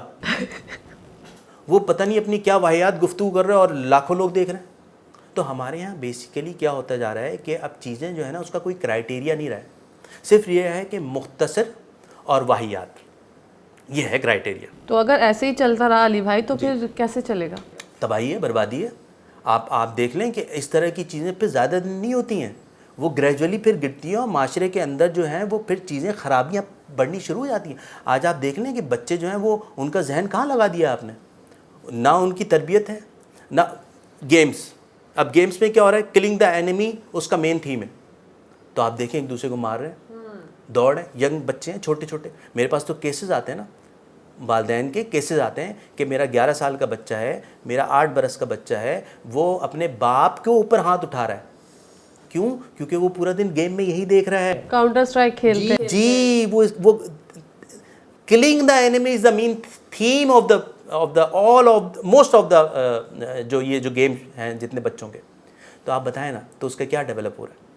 Speaker 1: وہ پتہ نہیں اپنی کیا واحد گفتگو کر رہا ہے اور لاکھوں لوگ دیکھ رہے ہیں. تو ہمارے یہاں بیسیکلی کیا ہوتا جا رہا ہے کہ اب چیزیں جو ہے نا اس کا کوئی کرائٹیریا نہیں رہا ہے، صرف یہ ہے کہ مختصر اور واحد، یہ ہے کرائٹیریا.
Speaker 2: تو اگر ایسے ہی چلتا رہا علی بھائی تو پھر کیسے چلے گا؟
Speaker 1: تباہی ہے، بربادی ہے. آپ دیکھ لیں کہ اس طرح کی چیزیں پھر زیادہ دن نہیں ہوتی ہیں، وہ گریجولی پھر گرتی ہیں اور معاشرے کے اندر جو ہیں وہ پھر چیزیں خرابیاں بڑھنی شروع ہو جاتی ہیں. آج آپ دیکھ لیں کہ بچے جو ہیں وہ ان کا ذہن کہاں لگا دیا آپ نے، نہ ان کی تربیت ہے نہ گیمز. اب گیمز میں کیا ہو رہا ہے، کلنگ دا اینیمی اس کا مین تھیم ہے. تو آپ دیکھیں ایک دوسرے کو مار رہے ہیں، دوڑ ہے، ینگ بچے ہیں چھوٹے چھوٹے. میرے پاس تو کیسز آتے ہیں نا، والدین کے کیسز آتے ہیں کہ میرا 11 سال کا بچہ ہے، میرا 8 برس کا بچہ ہے، وہ اپنے باپ کے اوپر ہاتھ اٹھا رہا ہے. کیوں؟ کیونکہ وہ پورا دن گیم میں یہی دیکھ رہا ہے،
Speaker 2: کاؤنٹر اسٹرائک کھیلتے ہیں.
Speaker 1: جی وہ killing the enemy is the main theme of the all of most of the جو گیم ہیں جتنے بچوں کے. تو آپ بتائیں نا تو اس کا کیا ڈیولپ ہو رہا ہے.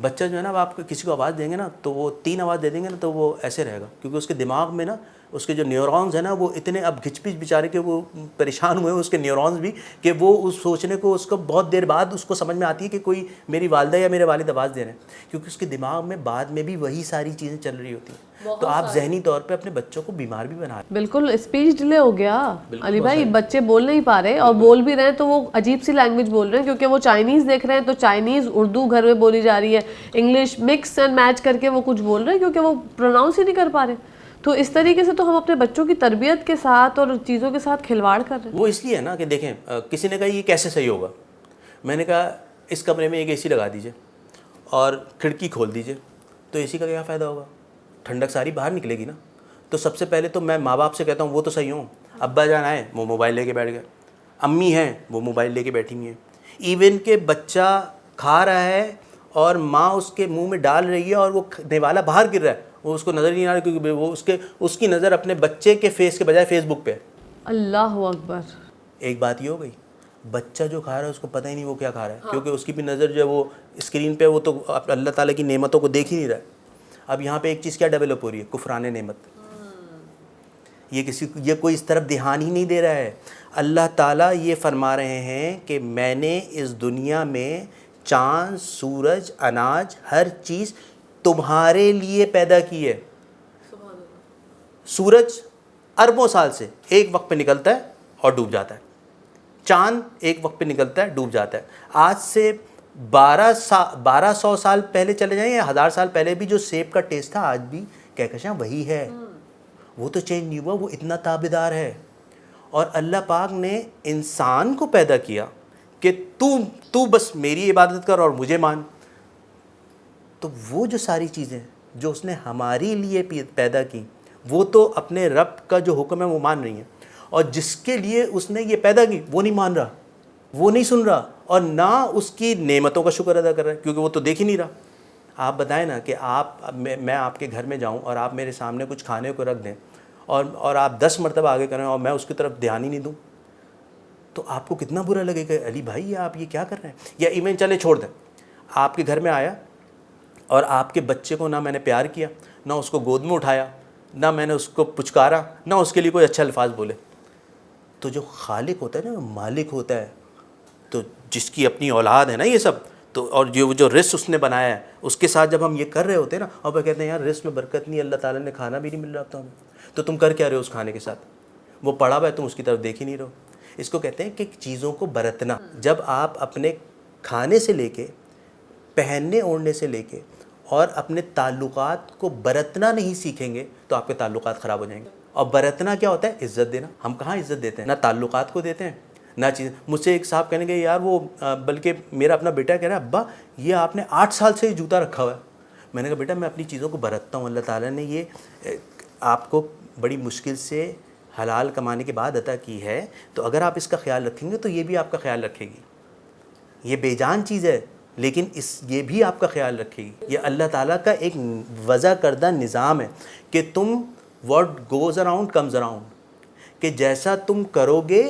Speaker 1: بچہ جو ہے نا، آپ کسی کو آواز دیں گے نا تو وہ 3 آواز دے دیں گے نا تو وہ ایسے رہے گا، کیونکہ اس کے دماغ میں نا اس کے جو نیورونز ہیں نا وہ اتنے اب گھچ پچ بیچارے کے وہ پریشان ہوئے ہیں اس کے نیورونز بھی، کہ وہ اس سوچنے کو اس کو بہت دیر بعد اس کو سمجھ میں آتی ہے کہ کوئی میری والدہ یا میرے والد آواز دے رہے ہیں، کیونکہ اس کے دماغ میں بعد میں بھی وہی ساری چیزیں چل رہی ہوتی ہیں. تو آپ ذہنی طور پہ اپنے بچوں کو بیمار بھی بنا رہے ہیں.
Speaker 2: بالکل اسپیچ ڈیلے ہو گیا علی بھائی، بچے بول نہیں پا رہے، اور بول بھی رہے ہیں تو وہ عجیب سی لینگویج بول رہے ہیں، کیونکہ وہ چائنیز دیکھ رہے ہیں تو چائنیز اردو گھر میں بولی جا رہی ہے، انگلش مکس اینڈ میچ کر کے وہ کچھ بول رہے ہیں کیونکہ وہ پروناؤنس ہی نہیں کر پا رہے. تو اس طریقے سے تو ہم اپنے بچوں کی تربیت کے ساتھ اور چیزوں کے ساتھ کھلواڑ کر رہے ہیں.
Speaker 1: وہ اس لیے ہے نا کہ دیکھیں کسی نے کہا یہ کیسے صحیح ہوگا. میں نے کہا اس کمرے میں ایک اے سی لگا دیجئے اور کھڑکی کھول دیجئے، تو اے سی کا کیا فائدہ ہوگا، ٹھنڈک ساری باہر نکلے گی نا. تو سب سے پہلے تو میں ماں باپ سے کہتا ہوں وہ تو صحیح ہوں. ابا جان آئے وہ موبائل لے کے بیٹھ گئے، امی ہیں وہ موبائل لے کے بیٹھی ہوئی ہیں. ایون کہ بچہ کھا رہا ہے اور ماں اس کے منہ میں ڈال رہی ہے اور وہ نوالا باہر گر رہا ہے، وہ اس کو نظر نہیں آ رہا کیونکہ وہ اس کی نظر اپنے بچے کے فیس کے بجائے فیس بک پہ ہے.
Speaker 2: اللہ اکبر.
Speaker 1: ایک بات یہ ہو گئی، بچہ جو کھا رہا ہے اس کو پتہ ہی نہیں وہ کیا کھا رہا ہے، کیونکہ اس کی بھی نظر جو ہے وہ اسکرین پہ، وہ تو اللہ تعالیٰ کی نعمتوں کو دیکھ ہی نہیں رہا ہے. اب یہاں پہ ایک چیز کیا ڈیولپ ہو رہی ہے، کفران نعمت. یہ کوئی اس طرف دھیان ہی نہیں دے رہا ہے. اللہ تعالیٰ یہ فرما رہے ہیں کہ میں نے اس دنیا میں چاند، سورج، اناج، ہر چیز تمہارے لیے پیدا کی ہے. سورج اربوں سال سے ایک وقت پہ نکلتا ہے اور ڈوب جاتا ہے، چاند ایک وقت پہ نکلتا ہے ڈوب جاتا ہے. آج سے 1200 سال پہلے چلے جائیں یا 1000 سال پہلے بھی جو سیب کا ٹیسٹ تھا آج بھی کہکشاں وہی ہے، وہ تو چینج نہیں ہوا، وہ اتنا تابعدار ہے. اور اللہ پاک نے انسان کو پیدا کیا کہ تو بس میری عبادت کر اور مجھے مان. تو وہ جو ساری چیزیں جو اس نے ہماری لیے پیدا کی وہ تو اپنے رب کا جو حکم ہے وہ مان رہی ہیں، اور جس کے لیے اس نے یہ پیدا کی وہ نہیں مان رہا، وہ نہیں سن رہا، اور نہ اس کی نعمتوں کا شکر ادا کر رہا ہے کیونکہ وہ تو دیکھ ہی نہیں رہا. آپ بتائیں نا کہ میں آپ کے گھر میں جاؤں اور آپ میرے سامنے کچھ کھانے کو رکھ دیں اور آپ 10 مرتبہ آگے کریں اور میں اس کی طرف دھیان ہی نہیں دوں, تو آپ کو کتنا برا لگے گا, علی بھائی آپ یہ کیا کر رہے ہیں. یا ایون چلے چھوڑ دیں, آپ کے گھر میں آیا اور آپ کے بچے کو نہ میں نے پیار کیا, نہ اس کو گود میں اٹھایا, نہ میں نے اس کو پچکارا, نہ اس کے لیے کوئی اچھا الفاظ بولے. تو جو خالق ہوتا ہے نا, مالک ہوتا ہے, تو جس کی اپنی اولاد ہے نا یہ سب, تو اور جو رزق اس نے بنایا ہے اس کے ساتھ جب ہم یہ کر رہے ہوتے ہیں نا, اور وہ کہتے ہیں یار رزق میں برکت نہیں, اللہ تعالیٰ نے کھانا بھی نہیں مل رہا تھا ہمیں, تو تم کر کیا رہے ہو اس کھانے کے ساتھ؟ وہ پڑا ہوا ہے, تم اس کی طرف دیکھ ہی نہیں رہو. اس کو کہتے ہیں کہ چیزوں کو برتنا. جب آپ اپنے کھانے سے لے کے, پہننے اوڑھنے سے لے کے اور اپنے تعلقات کو برتنا نہیں سیکھیں گے تو آپ کے تعلقات خراب ہو جائیں گے. اور برتنا کیا ہوتا ہے؟ عزت دینا. ہم کہاں عزت دیتے ہیں؟ نہ تعلقات کو دیتے ہیں نہ چیز. مجھ سے ایک صاحب کہنے گے یار وہ بلکہ میرا اپنا بیٹا کہہ رہا ہے ابا یہ آپ نے 8 سال سے یہ جوتا رکھا ہوا ہے. میں نے کہا بیٹا میں اپنی چیزوں کو برتتا ہوں, اللہ تعالیٰ نے یہ آپ کو بڑی مشکل سے حلال کمانے کے بعد عطا کی ہے, تو اگر آپ اس کا خیال رکھیں گے تو یہ بھی آپ کا خیال رکھے گی. یہ بے جان چیز ہے لیکن یہ بھی آپ کا خیال رکھے گی. یہ اللہ تعالیٰ کا ایک وضع کردہ نظام ہے کہ تم what goes around comes around, کہ جیسا تم کرو گے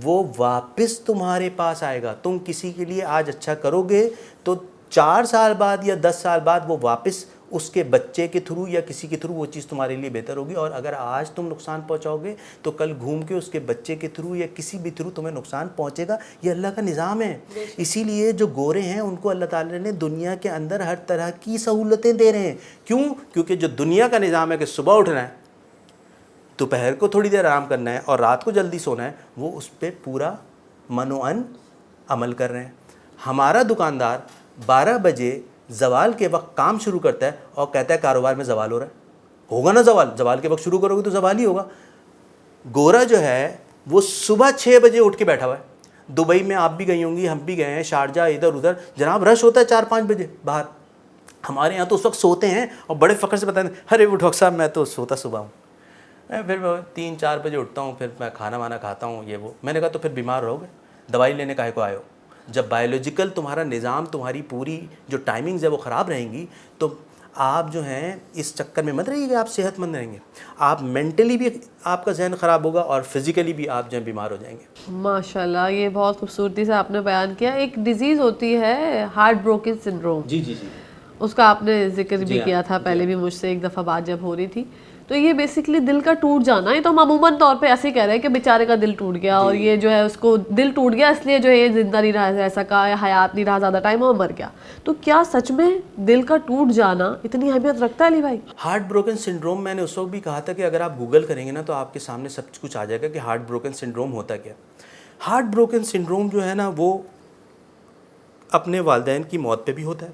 Speaker 1: وہ واپس تمہارے پاس آئے گا. تم کسی کے لیے آج اچھا کرو گے تو 4 سال بعد یا 10 سال بعد وہ واپس اس کے بچے کے تھرو یا کسی کے تھرو وہ چیز تمہارے لیے بہتر ہوگی. اور اگر آج تم نقصان پہنچاؤ گے تو کل گھوم کے اس کے بچے کے تھرو یا کسی بھی تھرو تمہیں نقصان پہنچے گا. یہ اللہ کا نظام ہے. اسی لیے جو گورے ہیں ان کو اللہ تعالیٰ نے دنیا کے اندر ہر طرح کی سہولتیں دے رہے ہیں. کیوں؟ کیونکہ جو دنیا کا نظام ہے کہ صبح اٹھنا ہے, دوپہر کو تھوڑی دیر آرام کرنا ہے اور رات کو جلدی سونا ہے, وہ اس پہ پورا من و ان عمل کر رہے ہیں. ہمارا دکاندار 12 بجے زوال کے وقت کام شروع کرتا ہے اور کہتا ہے کاروبار میں زوال ہو رہا ہے. ہوگا نا زوال, زوال کے وقت شروع کرو گے تو زوال ہی ہوگا. گورا جو ہے وہ صبح 6 بجے اٹھ کے بیٹھا ہوا ہے. دبئی میں آپ بھی گئی ہوں گی, ہم بھی گئے ہیں, شارجہ ادھر ادھر, جناب رش ہوتا ہے 4-5 بجے باہر. ہمارے یہاں تو اس وقت سوتے ہیں اور بڑے فخر سے بتائیں ارے وہ ڈاکٹر صاحب میں تو سوتا صبح ہوں. پھر 3-4 بجے اٹھتا ہوں, پھر میں کھانا وانا کھاتا ہوں یہ وہ. میں نے کہا تو پھر بیمار رہو گے, دوائی لینے کاہے کو آئے ہو؟ جب بایولوجیکل تمہارا نظام, تمہاری پوری جو ٹائمنگز ہے وہ خراب رہیں گی تو آپ جو ہیں اس چکر میں مت رہیے گا, آپ صحت مند رہیں گے. آپ مینٹلی بھی آپ کا ذہن خراب ہوگا اور فزیکلی بھی آپ جو ہیں بیمار ہو جائیں گے.
Speaker 2: ماشاءاللہ یہ بہت خوبصورتی سے آپ نے بیان کیا. ایک ڈیزیز ہوتی ہے ہارٹ بروکن سنڈروم,
Speaker 1: جی جی جی,
Speaker 2: اس کا آپ نے ذکر بھی کیا تھا پہلے بھی مجھ سے ایک دفعہ بات جب ہو رہی تھی. تو یہ بیسیکلی دل کا ٹوٹ جانا, یہ تو ہم عموماً طور پہ ایسے ہی کہہ رہے ہیں کہ بیچارے کا دل ٹوٹ گیا اور یہ جو ہے اس کو دل ٹوٹ گیا اس لیے جو ہے یہ زندہ نہیں رہ سکا یا حیات نہیں رہا زیادہ ٹائم اور مر گیا. تو کیا سچ میں دل کا ٹوٹ جانا اتنی اہمیت رکھتا ہے علی بھائی؟
Speaker 1: ہارٹ بروکن سنڈروم میں نے اس وقت بھی کہا تھا کہ اگر آپ گوگل کریں گے نا تو آپ کے سامنے سب کچھ آ جائے گا کہ ہارٹ بروکن سنڈروم ہوتا کیا. ہارٹ بروکن سنڈروم جو ہے نا وہ اپنے والدین کی موت پہ بھی ہوتا ہے,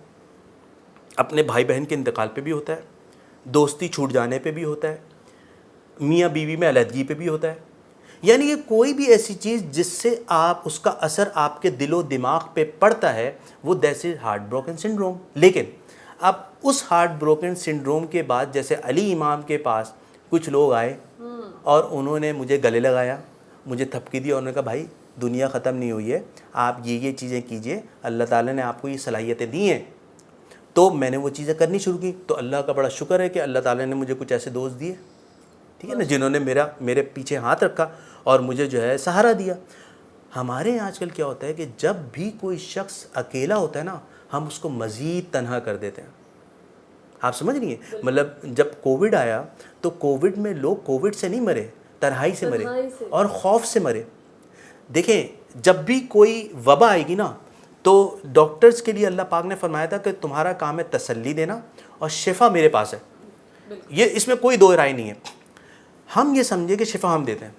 Speaker 1: اپنے بھائی بہن کے انتقال پہ بھی ہوتا ہے, دوستی چھوٹ جانے پہ بھی ہوتا ہے, میاں بیوی میں علیحدگی پہ بھی ہوتا ہے. یعنی کہ کوئی بھی ایسی چیز جس سے آپ اس کا اثر آپ کے دل و دماغ پہ پڑتا ہے وہ that's is heart broken syndrome. لیکن اب اس ہارٹ بروکن سنڈروم کے بعد جیسے علی امام کے پاس کچھ لوگ آئے اور انہوں نے مجھے گلے لگایا, مجھے تھپکی دی اور انہوں نے کہا بھائی دنیا ختم نہیں ہوئی ہے, آپ یہ چیزیں کیجئے, اللہ تعالیٰ نے آپ کو یہ صلاحیتیں دی ہیں. تو میں نے وہ چیزیں کرنی شروع کی. تو اللہ کا بڑا شکر ہے کہ اللہ تعالیٰ نے مجھے کچھ ایسے دوست دیے, ٹھیک ہے نا, جنہوں نے میرے پیچھے ہاتھ رکھا اور مجھے جو ہے سہارا دیا. ہمارے یہاں آج کل کیا ہوتا ہے کہ جب بھی کوئی شخص اکیلا ہوتا ہے نا ہم اس کو مزید تنہا کر دیتے ہیں. آپ سمجھ رہی ہیں؟ مطلب جب کووڈ آیا تو کووڈ میں لوگ کووڈ سے نہیں مرے, تنہائی سے مرے اور خوف سے مرے. دیکھیں جب بھی کوئی وبا آئے گی نا تو ڈاکٹرز کے لیے اللہ پاک نے فرمایا تھا کہ تمہارا کام ہے تسلی دینا اور شفا میرے پاس ہے. یہ اس میں کوئی دو رائے نہیں ہے. ہم یہ سمجھے کہ شفا ہم دیتے ہیں,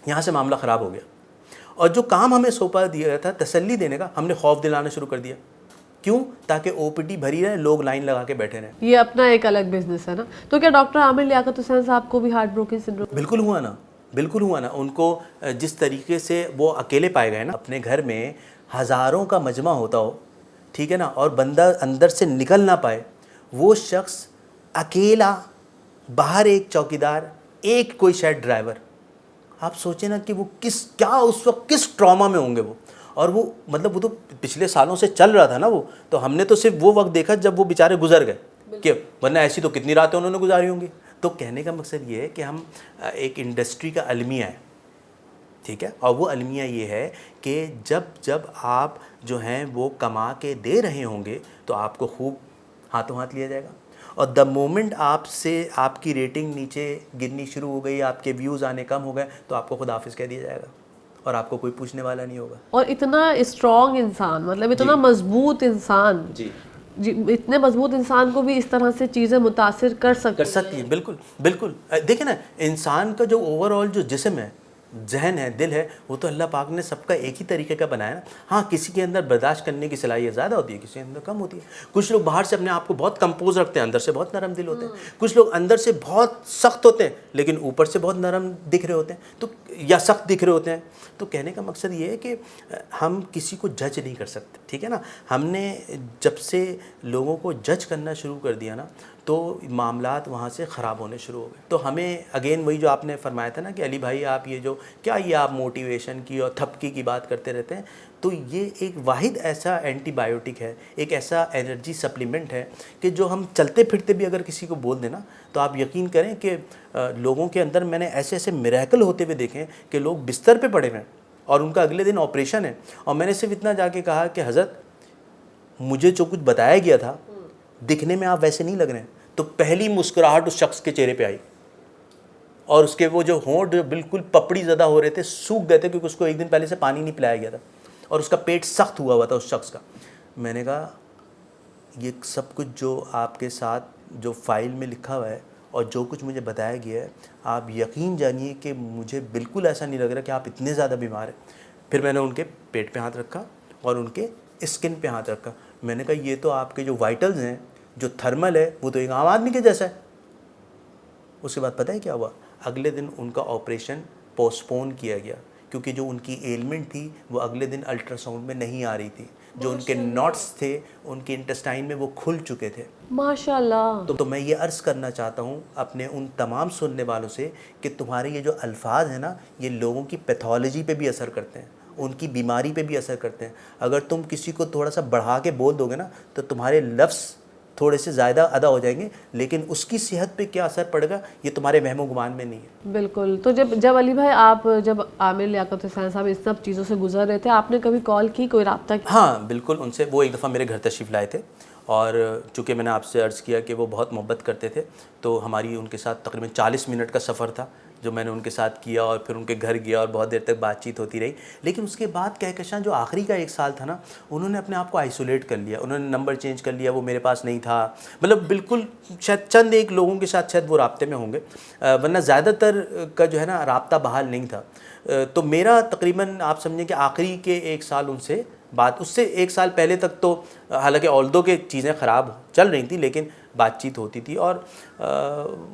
Speaker 1: یہاں سے معاملہ خراب ہو گیا. اور جو کام ہمیں سونپا دیا گیا تھا تسلی دینے کا, ہم نے خوف دلانا شروع کر دیا. کیوں؟ تاکہ او پی ڈی بھری رہے, لوگ لائن لگا کے بیٹھے رہیں.
Speaker 2: یہ اپنا ایک الگ بزنس ہے نا. تو کیا ڈاکٹر عامر لیاقت حسین صاحب کو بھی ہارٹ بروکن سنڈروم؟
Speaker 1: بالکل ہوا نا, بالکل ہوا نا. ان کو جس طریقے سے وہ اکیلے پائے گئے نا, اپنے گھر میں ہزاروں کا مجمع ہوتا ہو, ٹھیک ہے نا, اور بندہ اندر سے نکل نہ پائے, وہ شخص اکیلا, باہر ایک چوکیدار, ایک کوئی شاید ڈرائیور. آپ سوچیں نا کہ وہ کیا اس وقت کس ٹراما میں ہوں گے وہ. اور وہ مطلب وہ تو پچھلے سالوں سے چل رہا تھا نا وہ، تو ہم نے تو صرف وہ وقت دیکھا جب وہ بیچارے گزر گئے، کہ ورنہ ایسی تو کتنی راتیں انہوں نے گزاری ہوں گی۔ تو کہنے کا مقصد یہ ہے کہ ہم ایک انڈسٹری کا المیہ ہے، ٹھیک ہے، اور وہ المیہ یہ ہے کہ جب آپ جو ہیں وہ کما کے دے رہے ہوں گے تو آپ کو خوب ہاتھوں ہاتھ لیا جائے گا، اور دا مومنٹ آپ کی ریٹنگ نیچے گرنی شروع ہو گئی، آپ کے ویوز آنے کم ہو گئے، تو آپ کو خدا حافظ کہہ دیا جائے گا اور آپ کو کوئی پوچھنے والا نہیں ہوگا۔
Speaker 2: اور اتنا اسٹرانگ انسان، مطلب اتنا مضبوط انسان،
Speaker 1: جی
Speaker 2: اتنے مضبوط انسان کو بھی اس طرح سے چیزیں متاثر کر
Speaker 1: سکتی ہیں، بالکل بالکل۔ دیکھیں نا، انسان کا جو اوور آل جو جسم ہے، ذہن ہے، دل ہے، وہ تو اللہ پاک نے سب کا ایک ہی طریقے کا بنایا نا۔ ہاں، کسی کے اندر برداشت کرنے کی صلاحیت زیادہ ہوتی ہے، کسی کے اندر کم ہوتی ہے۔ کچھ لوگ باہر سے اپنے آپ کو بہت کمپوز رکھتے ہیں، اندر سے بہت نرم دل ہوتے ہیں۔ کچھ لوگ اندر سے بہت سخت ہوتے ہیں لیکن اوپر سے بہت نرم دکھ رہے ہوتے ہیں، تو یا سخت دکھ رہے ہوتے ہیں۔ تو کہنے کا مقصد یہ ہے کہ ہم کسی کو جج نہیں کر سکتے، ٹھیک ہے نا۔ ہم نے جب سے لوگوں کو جج کرنا شروع کر دیا نا تو معاملات وہاں سے خراب ہونے شروع ہو گئے۔ تو ہمیں اگین وہی جو آپ نے فرمایا تھا نا کہ علی بھائی آپ یہ آپ موٹیویشن کی اور تھپکی کی بات کرتے رہتے ہیں، تو یہ ایک واحد ایسا اینٹی بائیوٹک ہے، ایک ایسا انرجی سپلیمنٹ ہے کہ جو ہم چلتے پھرتے بھی اگر کسی کو بول دیں نا تو آپ یقین کریں کہ لوگوں کے اندر میں نے ایسے ایسے میریکل ہوتے ہوئے دیکھے ہیں کہ لوگ بستر پہ پڑے ہوئے ہیں اور ان کا اگلے دن آپریشن ہے، اور میں نے صرف اتنا جا کے کہا کہ حضرت مجھے جو کچھ بتایا گیا تھا دکھنے میں آپ ویسے نہیں لگ رہے ہیں، تو پہلی مسکراہٹ اس شخص کے چہرے پہ آئی، اور اس کے وہ جو ہونٹ جو بالکل پپڑی زدہ ہو رہے تھے، سوکھ گئے تھے کیونکہ اس کو ایک دن پہلے سے پانی نہیں پلایا گیا تھا، اور اس کا پیٹ سخت ہوا تھا اس شخص کا۔ میں نے کہا یہ سب کچھ جو آپ کے ساتھ جو فائل میں لکھا ہوا ہے اور جو کچھ مجھے بتایا گیا ہے، آپ یقین جانیے کہ مجھے بالکل ایسا نہیں لگ رہا کہ آپ اتنے زیادہ بیمار ہیں۔ پھر میں نے ان کے پیٹ پہ ہاتھ رکھا اور ان کے اسکن پہ ہاتھ رکھا، میں نے کہا یہ تو آپ کے جو وائٹلز ہیں، جو تھرمل ہے، وہ تو ایک عام آدمی کے جیسا ہے۔ اس کے بعد پتہ ہے کیا ہوا؟ اگلے دن ان کا آپریشن پوسٹ پون کیا گیا کیونکہ جو ان کی ایلمنٹ تھی وہ اگلے دن الٹرا ساؤنڈ میں نہیں آ رہی تھی، جو ان کے نوٹس تھے ان کے انٹسٹائن میں وہ کھل چکے تھے۔
Speaker 2: ماشاءاللہ۔
Speaker 1: تو میں یہ عرض کرنا چاہتا ہوں اپنے ان تمام سننے والوں سے کہ تمہارے یہ جو الفاظ ہیں نا، یہ لوگوں کی پیتھولوجی پہ بھی اثر کرتے ہیں، ان کی بیماری پہ بھی اثر کرتے ہیں۔ اگر تم کسی کو تھوڑا سا بڑھا کے بول دو گے نا تو تمہارے لفظ تھوڑے سے زیادہ ادا ہو جائیں گے، لیکن اس کی صحت پہ کیا اثر پڑے گا یہ تمہارے وہم و گمان میں نہیں ہے۔
Speaker 2: بالکل۔ تو جب علی بھائی آپ جب عامر لیاقت حسین صاحب اس سب چیزوں سے گزر رہے تھے، آپ نے کبھی کال کی، کوئی رابطہ کیا؟
Speaker 1: ہاں بالکل، ان سے وہ ایک دفعہ میرے گھر تشریف لائے تھے، اور چونکہ میں نے آپ سے عرض کیا کہ وہ بہت محبت کرتے تھے، تو ہماری ان کے ساتھ تقریباً 40 منٹ کا سفر تھا جو میں نے ان کے ساتھ کیا، اور پھر ان کے گھر گیا اور بہت دیر تک بات چیت ہوتی رہی۔ لیکن اس کے بعد کہکشاں جو آخری کا 1 سال تھا نا، انہوں نے اپنے آپ کو آئسولیٹ کر لیا، انہوں نے نمبر چینج کر لیا، وہ میرے پاس نہیں تھا، مطلب بالکل شاید چند ایک لوگوں کے ساتھ شاید وہ رابطے میں ہوں گے، ورنہ زیادہ تر کا جو ہے نا رابطہ بحال نہیں تھا۔ تو میرا تقریباً آپ سمجھیں کہ آخری کے 1 سال ان سے بات، اس سے 1 سال پہلے تک تو حالانکہ آلدو کے چیزیں خراب چل رہی تھیں لیکن بات چیت ہوتی تھی، اور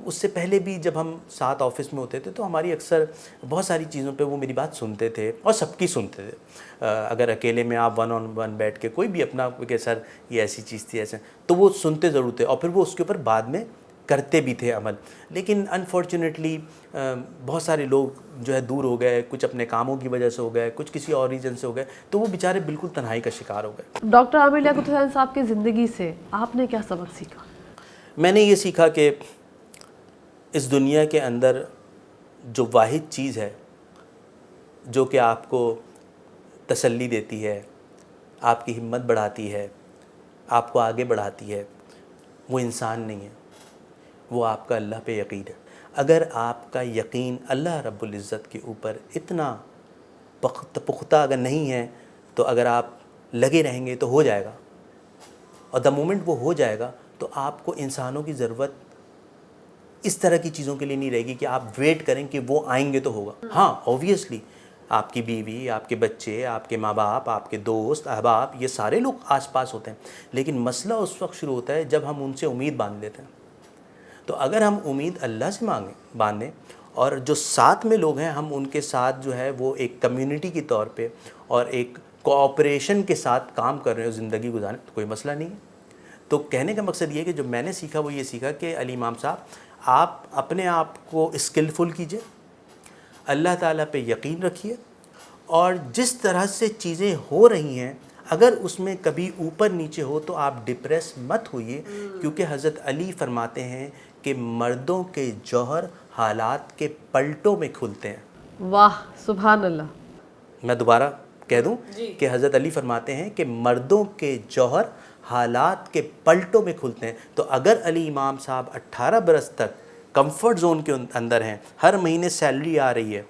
Speaker 1: اس سے پہلے بھی جب ہم ساتھ آفس میں ہوتے تھے تو ہماری اکثر بہت ساری چیزوں پہ وہ میری بات سنتے تھے اور سب کی سنتے تھے۔ اگر اکیلے میں آپ 1 on 1 بیٹھ کے کوئی بھی اپنا کہ سر یہ ایسی چیز تھی ایسے، تو وہ سنتے ضرور تھے اور پھر وہ اس کے اوپر بعد میں کرتے بھی تھے عمل۔ لیکن انفارچونیٹلی بہت سارے لوگ جو ہے دور ہو گئے، کچھ اپنے کاموں کی وجہ سے ہو گئے، کچھ کسی اور ریزن سے ہو گئے، تو وہ بیچارے بالکل تنہائی کا شکار ہو گئے۔
Speaker 2: ڈاکٹر عامر لیاقت حسین صاحب کی زندگی سے آپ نے کیا سبق سیکھا؟
Speaker 1: میں نے یہ سیکھا کہ اس دنیا کے اندر جو واحد چیز ہے جو کہ آپ کو تسلی دیتی ہے، آپ کی ہمت بڑھاتی ہے، آپ کو آگے بڑھاتی ہے، وہ انسان نہیں ہے، وہ آپ کا اللہ پہ یقین ہے۔ اگر آپ کا یقین اللہ رب العزت کے اوپر اتنا پختہ اگر نہیں ہے تو اگر آپ لگے رہیں گے تو ہو جائے گا، اور دا مومنٹ وہ ہو جائے گا تو آپ کو انسانوں کی ضرورت اس طرح کی چیزوں کے لیے نہیں رہے گی کہ آپ ویٹ کریں کہ وہ آئیں گے تو ہوگا۔ ہاں اوبویسلی آپ کی بیوی، آپ کے بچے، آپ کے ماں باپ، آپ کے دوست احباب، یہ سارے لوگ آس پاس ہوتے ہیں، لیکن مسئلہ اس وقت شروع ہوتا ہے جب ہم ان سے امید باندھ لیتے ہیں۔ تو اگر ہم امید اللہ سے باندھیں اور جو ساتھ میں لوگ ہیں ہم ان کے ساتھ جو ہے وہ ایک کمیونٹی کے طور پہ اور ایک کوآپریشن کے ساتھ کام کر رہے ہو زندگی گزاریں تو کوئی مسئلہ نہیں ہے۔ تو کہنے کا مقصد یہ ہے کہ جو میں نے سیکھا وہ یہ سیکھا کہ علی امام صاحب آپ اپنے آپ کو اسکلفل کیجئے، اللہ تعالیٰ پہ یقین رکھیے، اور جس طرح سے چیزیں ہو رہی ہیں اگر اس میں کبھی اوپر نیچے ہو تو آپ ڈپریس مت ہوئیے، کیونکہ حضرت علی فرماتے ہیں کہ مردوں کے جوہر حالات کے پلٹوں میں کھلتے ہیں۔
Speaker 2: واہ سبحان اللہ۔
Speaker 1: میں دوبارہ کہہ دوں کہ حضرت علی فرماتے ہیں کہ مردوں کے جوہر حالات کے پلٹوں میں کھلتے ہیں۔ تو اگر علی امام صاحب 18 برس تک کمفرٹ زون کے اندر ہیں، ہر مہینے سیلری آ رہی ہے،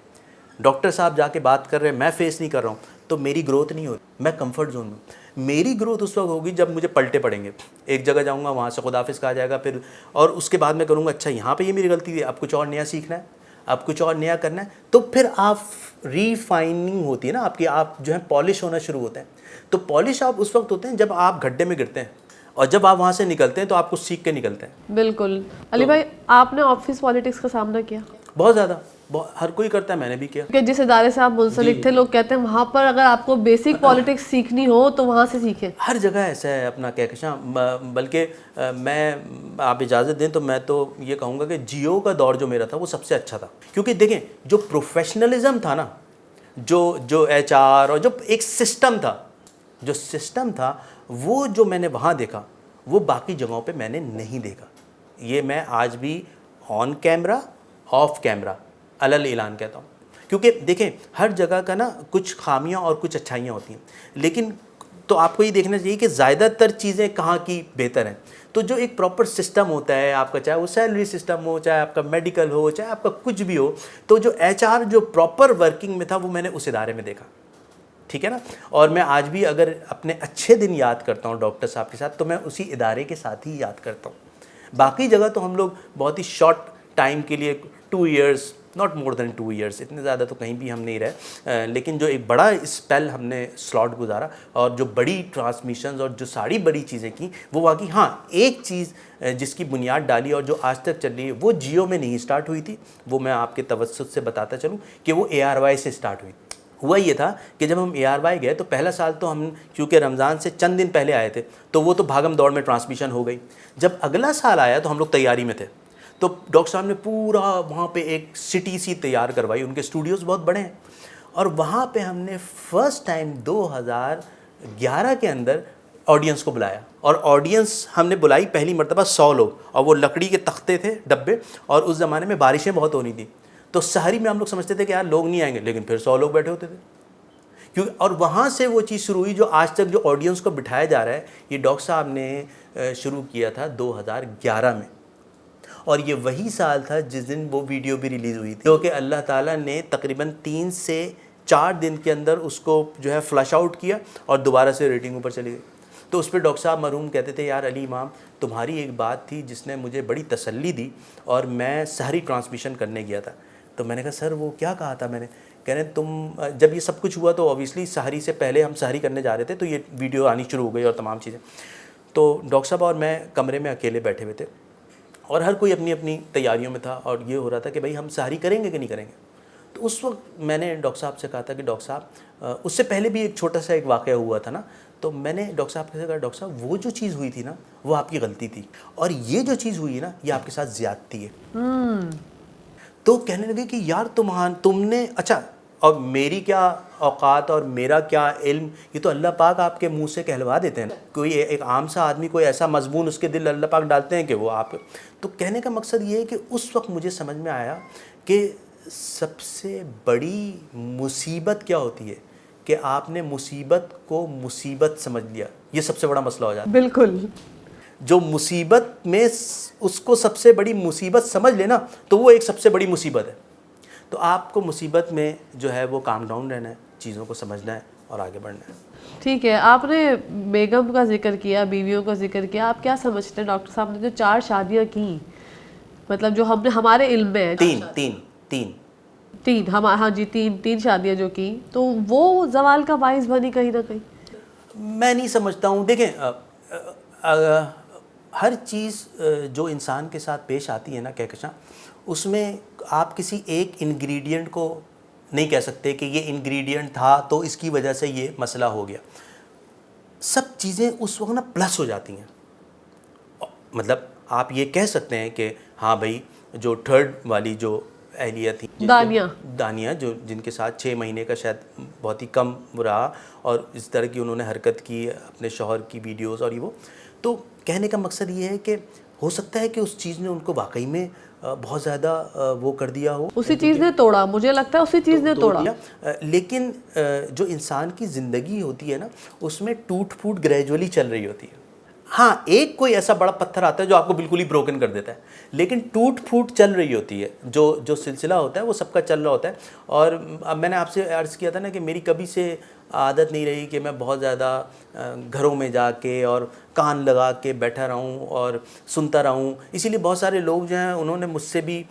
Speaker 1: ڈاکٹر صاحب جا کے بات کر رہے ہیں، میں فیس نہیں کر رہا ہوں، تو میری گروتھ نہیں ہوتی، میں کمفرٹ زون میں ہوں۔ میری گروتھ اس وقت ہوگی جب مجھے پلٹے پڑیں گے، ایک جگہ جاؤں گا وہاں سے خداحافظ کہا جائے گا، پھر اور اس کے بعد میں کروں گا اچھا یہاں پہ یہ میری غلطی تھی، اب کچھ اور نیا سیکھنا ہے، اب کچھ اور نیا کرنا ہے، تو پھر آپ ریفائننگ ہوتی ہے نا آپ کی، آپ جو ہے پالش ہونا شروع ہوتے ہیں۔ تو پالش آپ اس وقت ہوتے ہیں جب آپ گڈھے میں گرتے ہیں، اور جب آپ وہاں سے نکلتے ہیں تو آپ کچھ سیکھ کے نکلتے ہیں۔
Speaker 2: بالکل۔ علی بھائی آپ نے آفس پالیٹکس کا سامنا کیا؟
Speaker 1: بہت زیادہ، ہر کوئی کرتا ہے، میں نے بھی کیا۔
Speaker 2: کہ جس ادارے سے آپ منسلک تھے، لوگ کہتے ہیں وہاں پر اگر آپ کو بیسک پالیٹکس سیکھنی ہو تو وہاں سے سیکھیں۔
Speaker 1: ہر جگہ ایسا ہے اپنا کہکشاں، بلکہ میں آپ اجازت دیں تو میں تو یہ کہوں گا کہ جیو کا دور جو میرا تھا وہ سب سے اچھا تھا، کیونکہ دیکھیں جو پروفیشنلزم تھا نا، جو ایچ آر اور جو ایک سسٹم تھا وہ جو میں نے وہاں دیکھا وہ باقی جگہوں پہ میں نے نہیں دیکھا۔ یہ میں آج بھی آن کیمرہ آف کیمرہ علل اعلان کہتا ہوں، کیونکہ دیکھیں ہر جگہ کا نا کچھ خامیاں اور کچھ اچھائیاں ہوتی ہیں، لیکن تو آپ کو یہ دیکھنا چاہیے کہ زیادہ تر چیزیں کہاں کی بہتر ہیں۔ تو جو ایک پراپر سسٹم ہوتا ہے آپ کا، چاہے وہ سیلری سسٹم ہو، چاہے آپ کا میڈیکل ہو، چاہے آپ کا کچھ بھی ہو، تو جو ایچ آر جو پراپر ورکنگ میں تھا وہ میں نے اس ادارے میں دیکھا، ٹھیک ہے نا۔ اور میں آج بھی اگر اپنے اچھے دن یاد کرتا ہوں ڈاکٹر صاحب کے ساتھ تو میں اسی ادارے کے ساتھ ہی یاد کرتا ہوں۔ باقی جگہ تو ہم لوگ بہت ہی شارٹ ٹائم کے لیے 2 years, not more than 2 years, اتنے زیادہ تو کہیں بھی ہم نہیں رہے، لیکن جو ایک بڑا اسپیل ہم نے سلاٹ گزارا اور جو بڑی ٹرانسمیشنز اور جو ساری بڑی چیزیں کی وہ واقعی ہاں ایک چیز جس کی بنیاد ڈالی اور جو آج تک چل رہی ہے وہ جیو میں نہیں سٹارٹ ہوئی تھی، وہ میں آپ کے توسط سے بتاتا چلوں کہ وہ ARY سے سٹارٹ ہوئی۔ ہوا یہ تھا کہ جب ہم ARY گئے تو پہلا سال تو ہم کیونکہ رمضان سے چند دن پہلے آئے تھے تو وہ تو بھاگم دوڑ میں ٹرانسمیشن ہو گئی۔ جب اگلا سال آیا تو ہم لوگ تیاری میں تھے، تو ڈاکٹر صاحب نے پورا وہاں پہ ایک سٹی سی تیار کروائی، ان کے اسٹوڈیوز بہت بڑے ہیں، اور وہاں پہ ہم نے فرسٹ ٹائم 2011 کے اندر آڈینس کو بلایا، اور آڈینس ہم نے بلائی پہلی مرتبہ 100 لوگ، اور وہ لکڑی کے تختے تھے ڈبے، اور اس زمانے میں بارشیں بہت ہونی تھیں، تو سحری میں ہم لوگ سمجھتے تھے کہ یار لوگ نہیں آئیں گے، لیکن پھر 100 لوگ بیٹھے ہوتے تھے، کیونکہ اور وہاں سے وہ چیز شروع ہوئی جو آج تک جو آڈینس کو بٹھایا جا رہا ہے، یہ ڈاکٹر صاحب نے شروع کیا تھا 2011 میں، اور یہ وہی سال تھا جس دن وہ ویڈیو بھی ریلیز ہوئی تھی، جو کہ اللہ تعالیٰ نے تقریباً 3 سے 4 دن کے اندر اس کو جو ہے فلش آؤٹ کیا اور دوبارہ سے ریٹنگ اوپر چلی گئی۔ تو اس پہ ڈاکٹر صاحب مرحوم کہتے تھے یار علی امام تمہاری ایک بات تھی جس نے مجھے بڑی تسلی دی، اور میں سحری ٹرانسمیشن کرنے گیا تھا، تو میں نے کہا سر وہ کیا کہا تھا؟ میں نے کہہ رہے تم جب یہ سب کچھ ہوا تو اوبیسلی سحری سے پہلے ہم سحری کرنے جا رہے تھے تو یہ ویڈیو آنی شروع ہو گئی اور تمام چیزیں، تو ڈاکٹر صاحب اور میں کمرے میں اکیلے بیٹھے ہوئے تھے اور ہر کوئی اپنی اپنی تیاریوں میں تھا، اور یہ ہو رہا تھا کہ بھائی ہم سحری کریں گے کہ نہیں کریں گے۔ تو اس وقت میں نے ڈاکٹر صاحب سے کہا تھا کہ ڈاکٹر صاحب اس سے پہلے بھی ایک چھوٹا سا ایک واقعہ ہوا تھا نا، تو میں نے ڈاکٹر صاحب سے کہا ڈاکٹر صاحب وہ جو چیز ہوئی تھی نا وہ آپ کی غلطی تھی، اور یہ جو چیز ہوئی نا یہ آپ کے ساتھ زیادتی ہے۔ تو کہنے لگے کہ یار تم نے اچھا، اور میری کیا اوقات اور میرا کیا علم، یہ تو اللہ پاک آپ کے منہ سے کہلوا دیتے ہیں نا، کوئی ایک عام سا آدمی کوئی ایسا مضمون اس کے دل اللہ پاک ڈالتے ہیں کہ وہ آپ، تو کہنے کا مقصد یہ ہے کہ اس وقت مجھے سمجھ میں آیا کہ سب سے بڑی مصیبت کیا ہوتی ہے کہ آپ نے مصیبت کو مصیبت سمجھ لیا، یہ سب سے بڑا مسئلہ ہو جاتا ہے۔
Speaker 2: بالکل،
Speaker 1: جو مصیبت میں اس کو سب سے بڑی مصیبت سمجھ لینا تو وہ ایک سب سے بڑی مصیبت ہے۔ تو آپ کو مصیبت میں جو ہے وہ کام ڈاؤن رہنا ہے، چیزوں کو سمجھنا ہے اور آگے بڑھنا ہے۔
Speaker 2: ٹھیک ہے، آپ نے بیگم کا ذکر کیا، بیویوں کا ذکر کیا، آپ کیا سمجھتے ہیں ڈاکٹر صاحب نے جو 4 شادیاں کی، مطلب جو ہمارے علم میں ہے، تین ہاں جی، تین شادیاں جو کی، تو وہ زوال کا باعث بنی کہیں نہ کہیں؟
Speaker 1: میں نہیں سمجھتا ہوں، دیکھیں ہر چیز جو انسان کے ساتھ پیش آتی ہے نا کہکشاں، اس میں آپ کسی ایک انگریڈینٹ کو نہیں کہہ سکتے کہ یہ انگریڈینٹ تھا تو اس کی وجہ سے یہ مسئلہ ہو گیا، سب چیزیں اس وقت نا پلس ہو جاتی ہیں۔ مطلب آپ یہ کہہ سکتے ہیں کہ ہاں بھائی جو تھرڈ والی جو اہلیہ تھیں دانیہ جو جن کے ساتھ 6 مہینے کا شاید بہت ہی کم رہا، اور اس طرح کی انہوں نے حرکت کی اپنے شوہر کی ویڈیوز اور یہ وہ. تو کہنے کا مقصد یہ ہے کہ ہو سکتا ہے کہ اس چیز نے ان کو واقعی میں بہت زیادہ وہ کر دیا ہو،
Speaker 2: اسی چیز نے توڑا، مجھے لگتا ہے اسی چیز نے توڑا.
Speaker 1: لیکن جو انسان کی زندگی ہوتی ہے نا، اس میں ٹوٹ پھوٹ گریجولی چل رہی ہوتی ہے. ہاں ایک کوئی ایسا بڑا پتھر آتا ہے جو آپ کو بالکل ہی بروکن کر دیتا ہے، لیکن ٹوٹ پھوٹ چل رہی ہوتی ہے. جو سلسلہ ہوتا ہے وہ سب کا چل رہا ہوتا ہے. اور اب میں نے آپ سے عرض کیا تھا نا کہ میری کبھی سے عادت نہیں رہی کہ میں بہت زیادہ گھروں میں جا کے اور کان لگا کے بیٹھا رہوں اور سنتا رہوں. اسی لیے بہت سارے لوگ جو ہیں انہوں نے مجھ سے بھی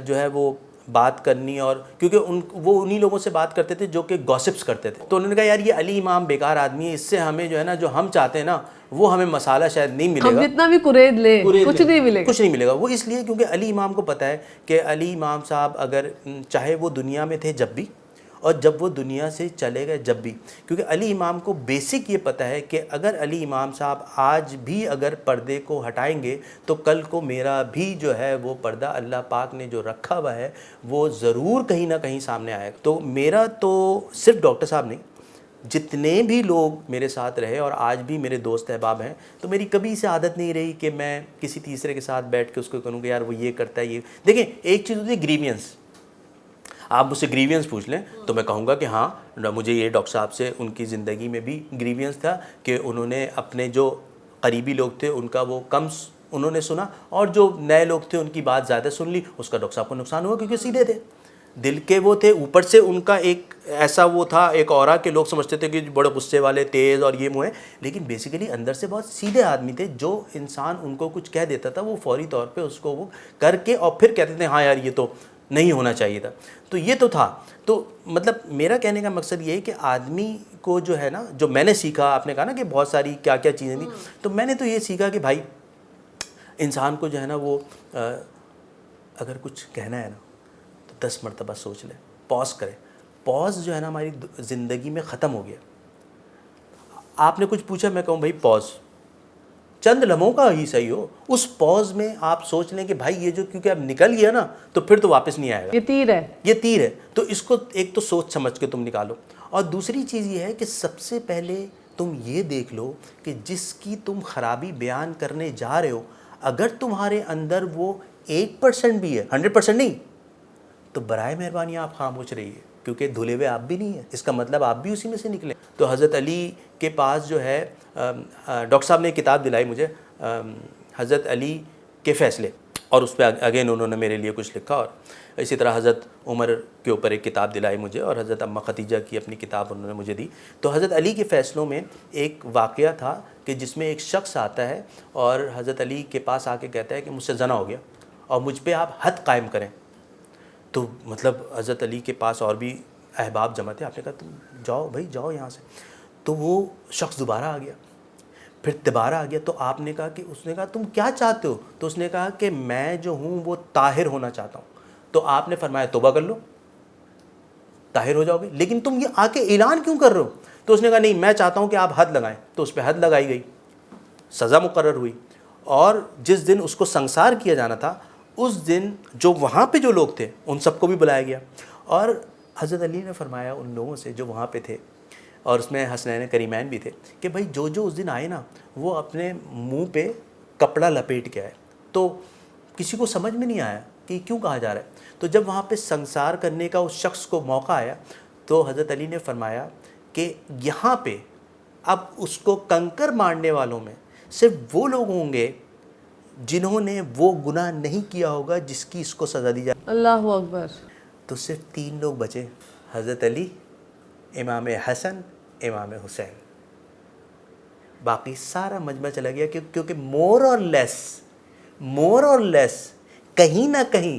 Speaker 1: جو ہے وہ بات کرنی، اور کیونکہ وہ انہی لوگوں سے بات کرتے تھے جو کہ گوسپس کرتے تھے. تو انہوں نے کہا یار یہ علی امام بیکار آدمی ہے، اس سے ہمیں جو ہے نا جو ہم چاہتے ہیں نا وہ ہمیں مسالہ شاید نہیں ملے گا،
Speaker 2: ہم جتنا بھی قرید لیں کچھ نہیں ملے گا.
Speaker 1: کچھ نہیں ملے گا. وہ اس لیے کیونکہ علی امام کو پتہ ہے کہ علی امام صاحب اگر چاہے وہ دنیا میں تھے جب بھی، اور جب وہ دنیا سے چلے گئے جب بھی، کیونکہ علی امام کو بیسک یہ پتہ ہے کہ اگر علی امام صاحب آج بھی اگر پردے کو ہٹائیں گے تو کل کو میرا بھی جو ہے وہ پردہ اللہ پاک نے جو رکھا ہوا ہے وہ ضرور کہیں نہ کہیں سامنے آئے گا. تو میرا تو صرف ڈاکٹر صاحب نہیں، جتنے بھی لوگ میرے ساتھ رہے اور آج بھی میرے دوست احباب ہیں، تو میری کبھی سے عادت نہیں رہی کہ میں کسی تیسرے کے ساتھ بیٹھ کے اس کو کروں کہ یار وہ یہ کرتا ہے. یہ دیکھیں ایک چیز ہوتی ہے گریوینس، آپ مجھ سے گریوینس پوچھ لیں تو میں کہوں گا کہ ہاں مجھے یہ ڈاکٹر صاحب سے ان کی زندگی میں بھی گریوینس تھا کہ انہوں نے اپنے جو قریبی لوگ تھے ان کا وہ کم انہوں نے سنا، اور جو نئے لوگ تھے ان کی بات زیادہ سن لی. اس کا ڈاکٹر صاحب کو نقصان ہوا کیونکہ سیدھے تھے، دل کے وہ تھے. اوپر سے ان کا ایک ایسا وہ تھا ایک اورا کہ لوگ سمجھتے تھے کہ بڑے غصے والے تیز اور یہ منہ ہے، لیکن بیسیکلی اندر سے بہت سیدھے آدمی تھے. جو انسان ان کو کچھ کہہ دیتا تھا وہ فوری طور پہ اس کو وہ کر کے اور پھر کہتے تھے ہاں یار یہ تو نہیں ہونا چاہیے تھا. تو یہ تو تھا. تو مطلب میرا کہنے کا مقصد یہ ہے کہ آدمی کو جو ہے نا، جو میں نے سیکھا، آپ نے کہا نا کہ بہت ساری کیا کیا چیزیں تھیں، تو میں نے تو یہ سیکھا کہ بھائی انسان کو جو ہے نا وہ اگر کچھ کہنا ہے نا تو 10 مرتبہ سوچ لے، پاز کرے. پاز جو ہے نا ہماری زندگی میں ختم ہو گیا. آپ نے کچھ پوچھا، میں کہوں بھائی پاز، چند لمحوں کا ہی صحیح ہو، اس پاز میں آپ سوچ لیں کہ بھائی یہ جو کیونکہ اب نکل گیا نا تو پھر تو واپس نہیں آئے گا،
Speaker 2: یہ تیر ہے،
Speaker 1: یہ تیر ہے. تو اس کو ایک تو سوچ سمجھ کے تم نکالو. اور دوسری چیز یہ ہے کہ سب سے پہلے تم یہ دیکھ لو کہ جس کی تم خرابی بیان کرنے جا رہے ہو، اگر تمہارے اندر وہ 1% بھی ہے، 100% نہیں، تو برائے مہربانی آپ خاموش رہیے، کیونکہ دھلے ہوئے آپ بھی نہیں ہیں. اس کا مطلب آپ بھی اسی میں سے نکلیں. تو حضرت علی کے پاس جو ہے ڈاکٹر صاحب نے کتاب دلائی مجھے، حضرت علی کے فیصلے، اور اس پہ اگین انہوں نے میرے لیے کچھ لکھا. اور اسی طرح حضرت عمر کے اوپر ایک کتاب دلائی مجھے، اور حضرت اماں ختیجہ کی اپنی کتاب انہوں نے مجھے دی. تو حضرت علی کے فیصلوں میں ایک واقعہ تھا کہ جس میں ایک شخص آتا ہے اور حضرت علی کے پاس آ کے کہتا ہے کہ مجھ سے زنا ہو گیا اور مجھ پہ آپ حد قائم کریں. تو مطلب حضرت علی کے پاس اور بھی احباب جمع تھے. آپ نے کہا تم جاؤ بھائی جاؤ یہاں سے. تو وہ شخص دوبارہ آ گیا، پھر دوبارہ آ گیا. تو آپ نے کہا کہ اس نے کہا تم کیا چاہتے ہو؟ تو اس نے کہا کہ میں جو ہوں وہ طاہر ہونا چاہتا ہوں. تو آپ نے فرمایا توبہ کر لو، طاہر ہو جاؤ گے، لیکن تم یہ آ کے اعلان کیوں کر رہے ہو؟ تو اس نے کہا نہیں میں چاہتا ہوں کہ آپ حد لگائیں. تو اس پہ حد لگائی گئی، سزا مقرر ہوئی. اور جس دن اس کو سنسار کیا جانا تھا اس دن جو وہاں پہ جو لوگ تھے ان سب کو بھی بلایا گیا. اور حضرت علی نے فرمایا ان لوگوں سے جو وہاں پہ تھے، اور اس میں حسنین کریمین بھی تھے، کہ بھائی جو اس دن آئے نا وہ اپنے منہ پہ کپڑا لپیٹ کے آئے. تو کسی کو سمجھ میں نہیں آیا کہ کیوں کہا جا رہا ہے. تو جب وہاں پہ سنسار کرنے کا اس شخص کو موقع آیا تو حضرت علی نے فرمایا کہ یہاں پہ اب اس کو کنکر مارنے والوں میں صرف وہ لوگ ہوں گے جنہوں نے وہ گناہ نہیں کیا ہوگا جس کی اس کو سزا دی جائے.
Speaker 2: اللہ اکبر.
Speaker 1: تو صرف 3 لوگ بچے، حضرت علی، امام حسن، امام حسین. باقی سارا مجمع چلا گیا کیونکہ مور اور لیس کہیں نہ کہیں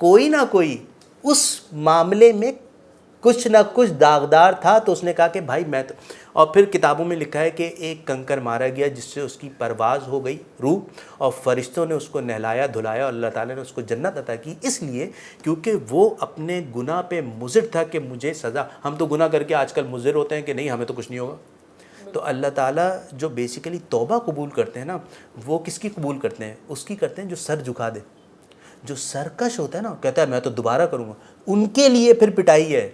Speaker 1: کوئی نہ کوئی اس معاملے میں کچھ نہ کچھ داغدار تھا. تو اس نے کہا کہ بھائی میں تو، اور پھر کتابوں میں لکھا ہے کہ ایک کنکر مارا گیا جس سے اس کی پرواز ہو گئی روح، اور فرشتوں نے اس کو نہلایا دھلایا اور اللہ تعالیٰ نے اس کو جنت عطا کی، اس لیے کیونکہ وہ اپنے گناہ پہ مضر تھا کہ مجھے سزا. ہم تو گناہ کر کے آج کل مضر ہوتے ہیں کہ نہیں ہمیں تو کچھ نہیں ہوگا. تو اللہ تعالیٰ جو بیسیکلی توبہ قبول کرتے ہیں نا، وہ کس کی قبول کرتے ہیں؟ اس کی کرتے ہیں جو سر جھکا دے، جو سرکش ہوتا ہے نا کہتا ہے میں تو دوبارہ کروں گا, ان کے لیے پھر پٹائی ہے.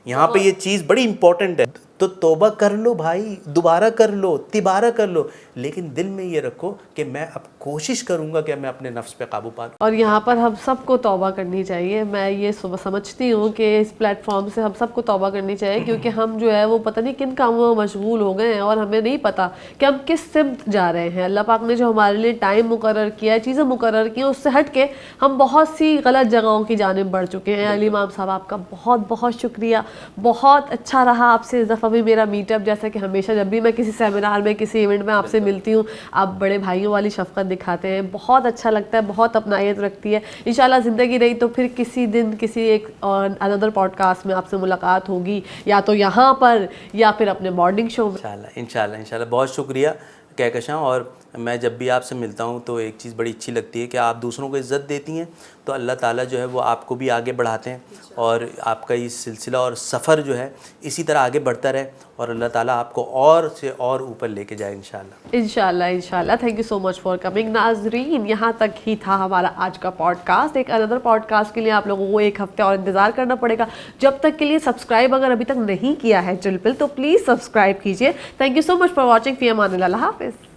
Speaker 1: یہاں پہ یہ چیز بڑی امپورٹنٹ ہے. تو توبہ کر لو بھائی, دوبارہ کر لو, تبارہ کر لو, لیکن دل میں یہ رکھو کہ میں اب کوشش کروں گا کہ میں اپنے نفس پہ قابو پا لوں.
Speaker 2: اور یہاں پر ہم سب کو توبہ کرنی چاہیے. میں یہ سمجھتی ہوں کہ اس پلیٹ فارم سے ہم سب کو توبہ کرنی چاہیے, کیونکہ ہم جو ہے وہ پتہ نہیں کن کاموں میں مشغول ہو گئے ہیں اور ہمیں نہیں پتہ کہ ہم کس سمت جا رہے ہیں. اللہ پاک نے جو ہمارے لیے ٹائم مقرر کیا ہے, چیزیں مقرر کی ہیں, اس سے ہٹ کے ہم بہت سی غلط جگہوں کی جانب بڑھ چکے ہیں. علی امام صاحب آپ کا بہت بہت شکریہ, بہت اچھا رہا آپ سے اس دفعہ بھی میرا میٹ اپ. جیسا کہ ہمیشہ جب بھی میں کسی سیمینار میں کسی ایونٹ میں آپ سے ملتی ہوں, آپ بڑے بھائیوں والی شفقت دکھاتے ہیں, بہت اچھا لگتا ہے, بہت اپنائیت رکھتی ہے. انشاءاللہ زندگی رہی تو پھر کسی دن کسی ایک اندر پوڈ کاسٹ میں آپ سے ملاقات ہوگی, یا تو یہاں پر یا پھر اپنے مارننگ شو میں.
Speaker 1: انشاءاللہ بہت شکریہ کہکشاں. اور میں جب بھی آپ سے ملتا ہوں تو ایک چیز بڑی اچھی لگتی ہے کہ آپ دوسروں کو عزت دیتی ہیں, تو اللہ تعالیٰ جو ہے وہ آپ کو بھی آگے بڑھاتے ہیں, اور آپ کا یہ سلسلہ اور سفر جو ہے اسی طرح آگے بڑھتا رہے, اور اللہ تعالیٰ آپ کو اور سے اور اوپر لے کے جائے انشاءاللہ.
Speaker 2: انشاءاللہ. Thank you so much for coming. ناظرین, یہاں تک ہی تھا ہمارا آج کا پوڈ کاسٹ. ایک اندر پوڈ کاسٹ کے لیے آپ لوگوں کو ایک ہفتے اور انتظار کرنا پڑے گا. جب تک کے لیے سبسکرائب اگر ابھی تک نہیں کیا ہے چل پل, تو پلیز سبسکرائب کیجیے. Thank you so much for watching. فی امان اللہ. اللہ حافظ.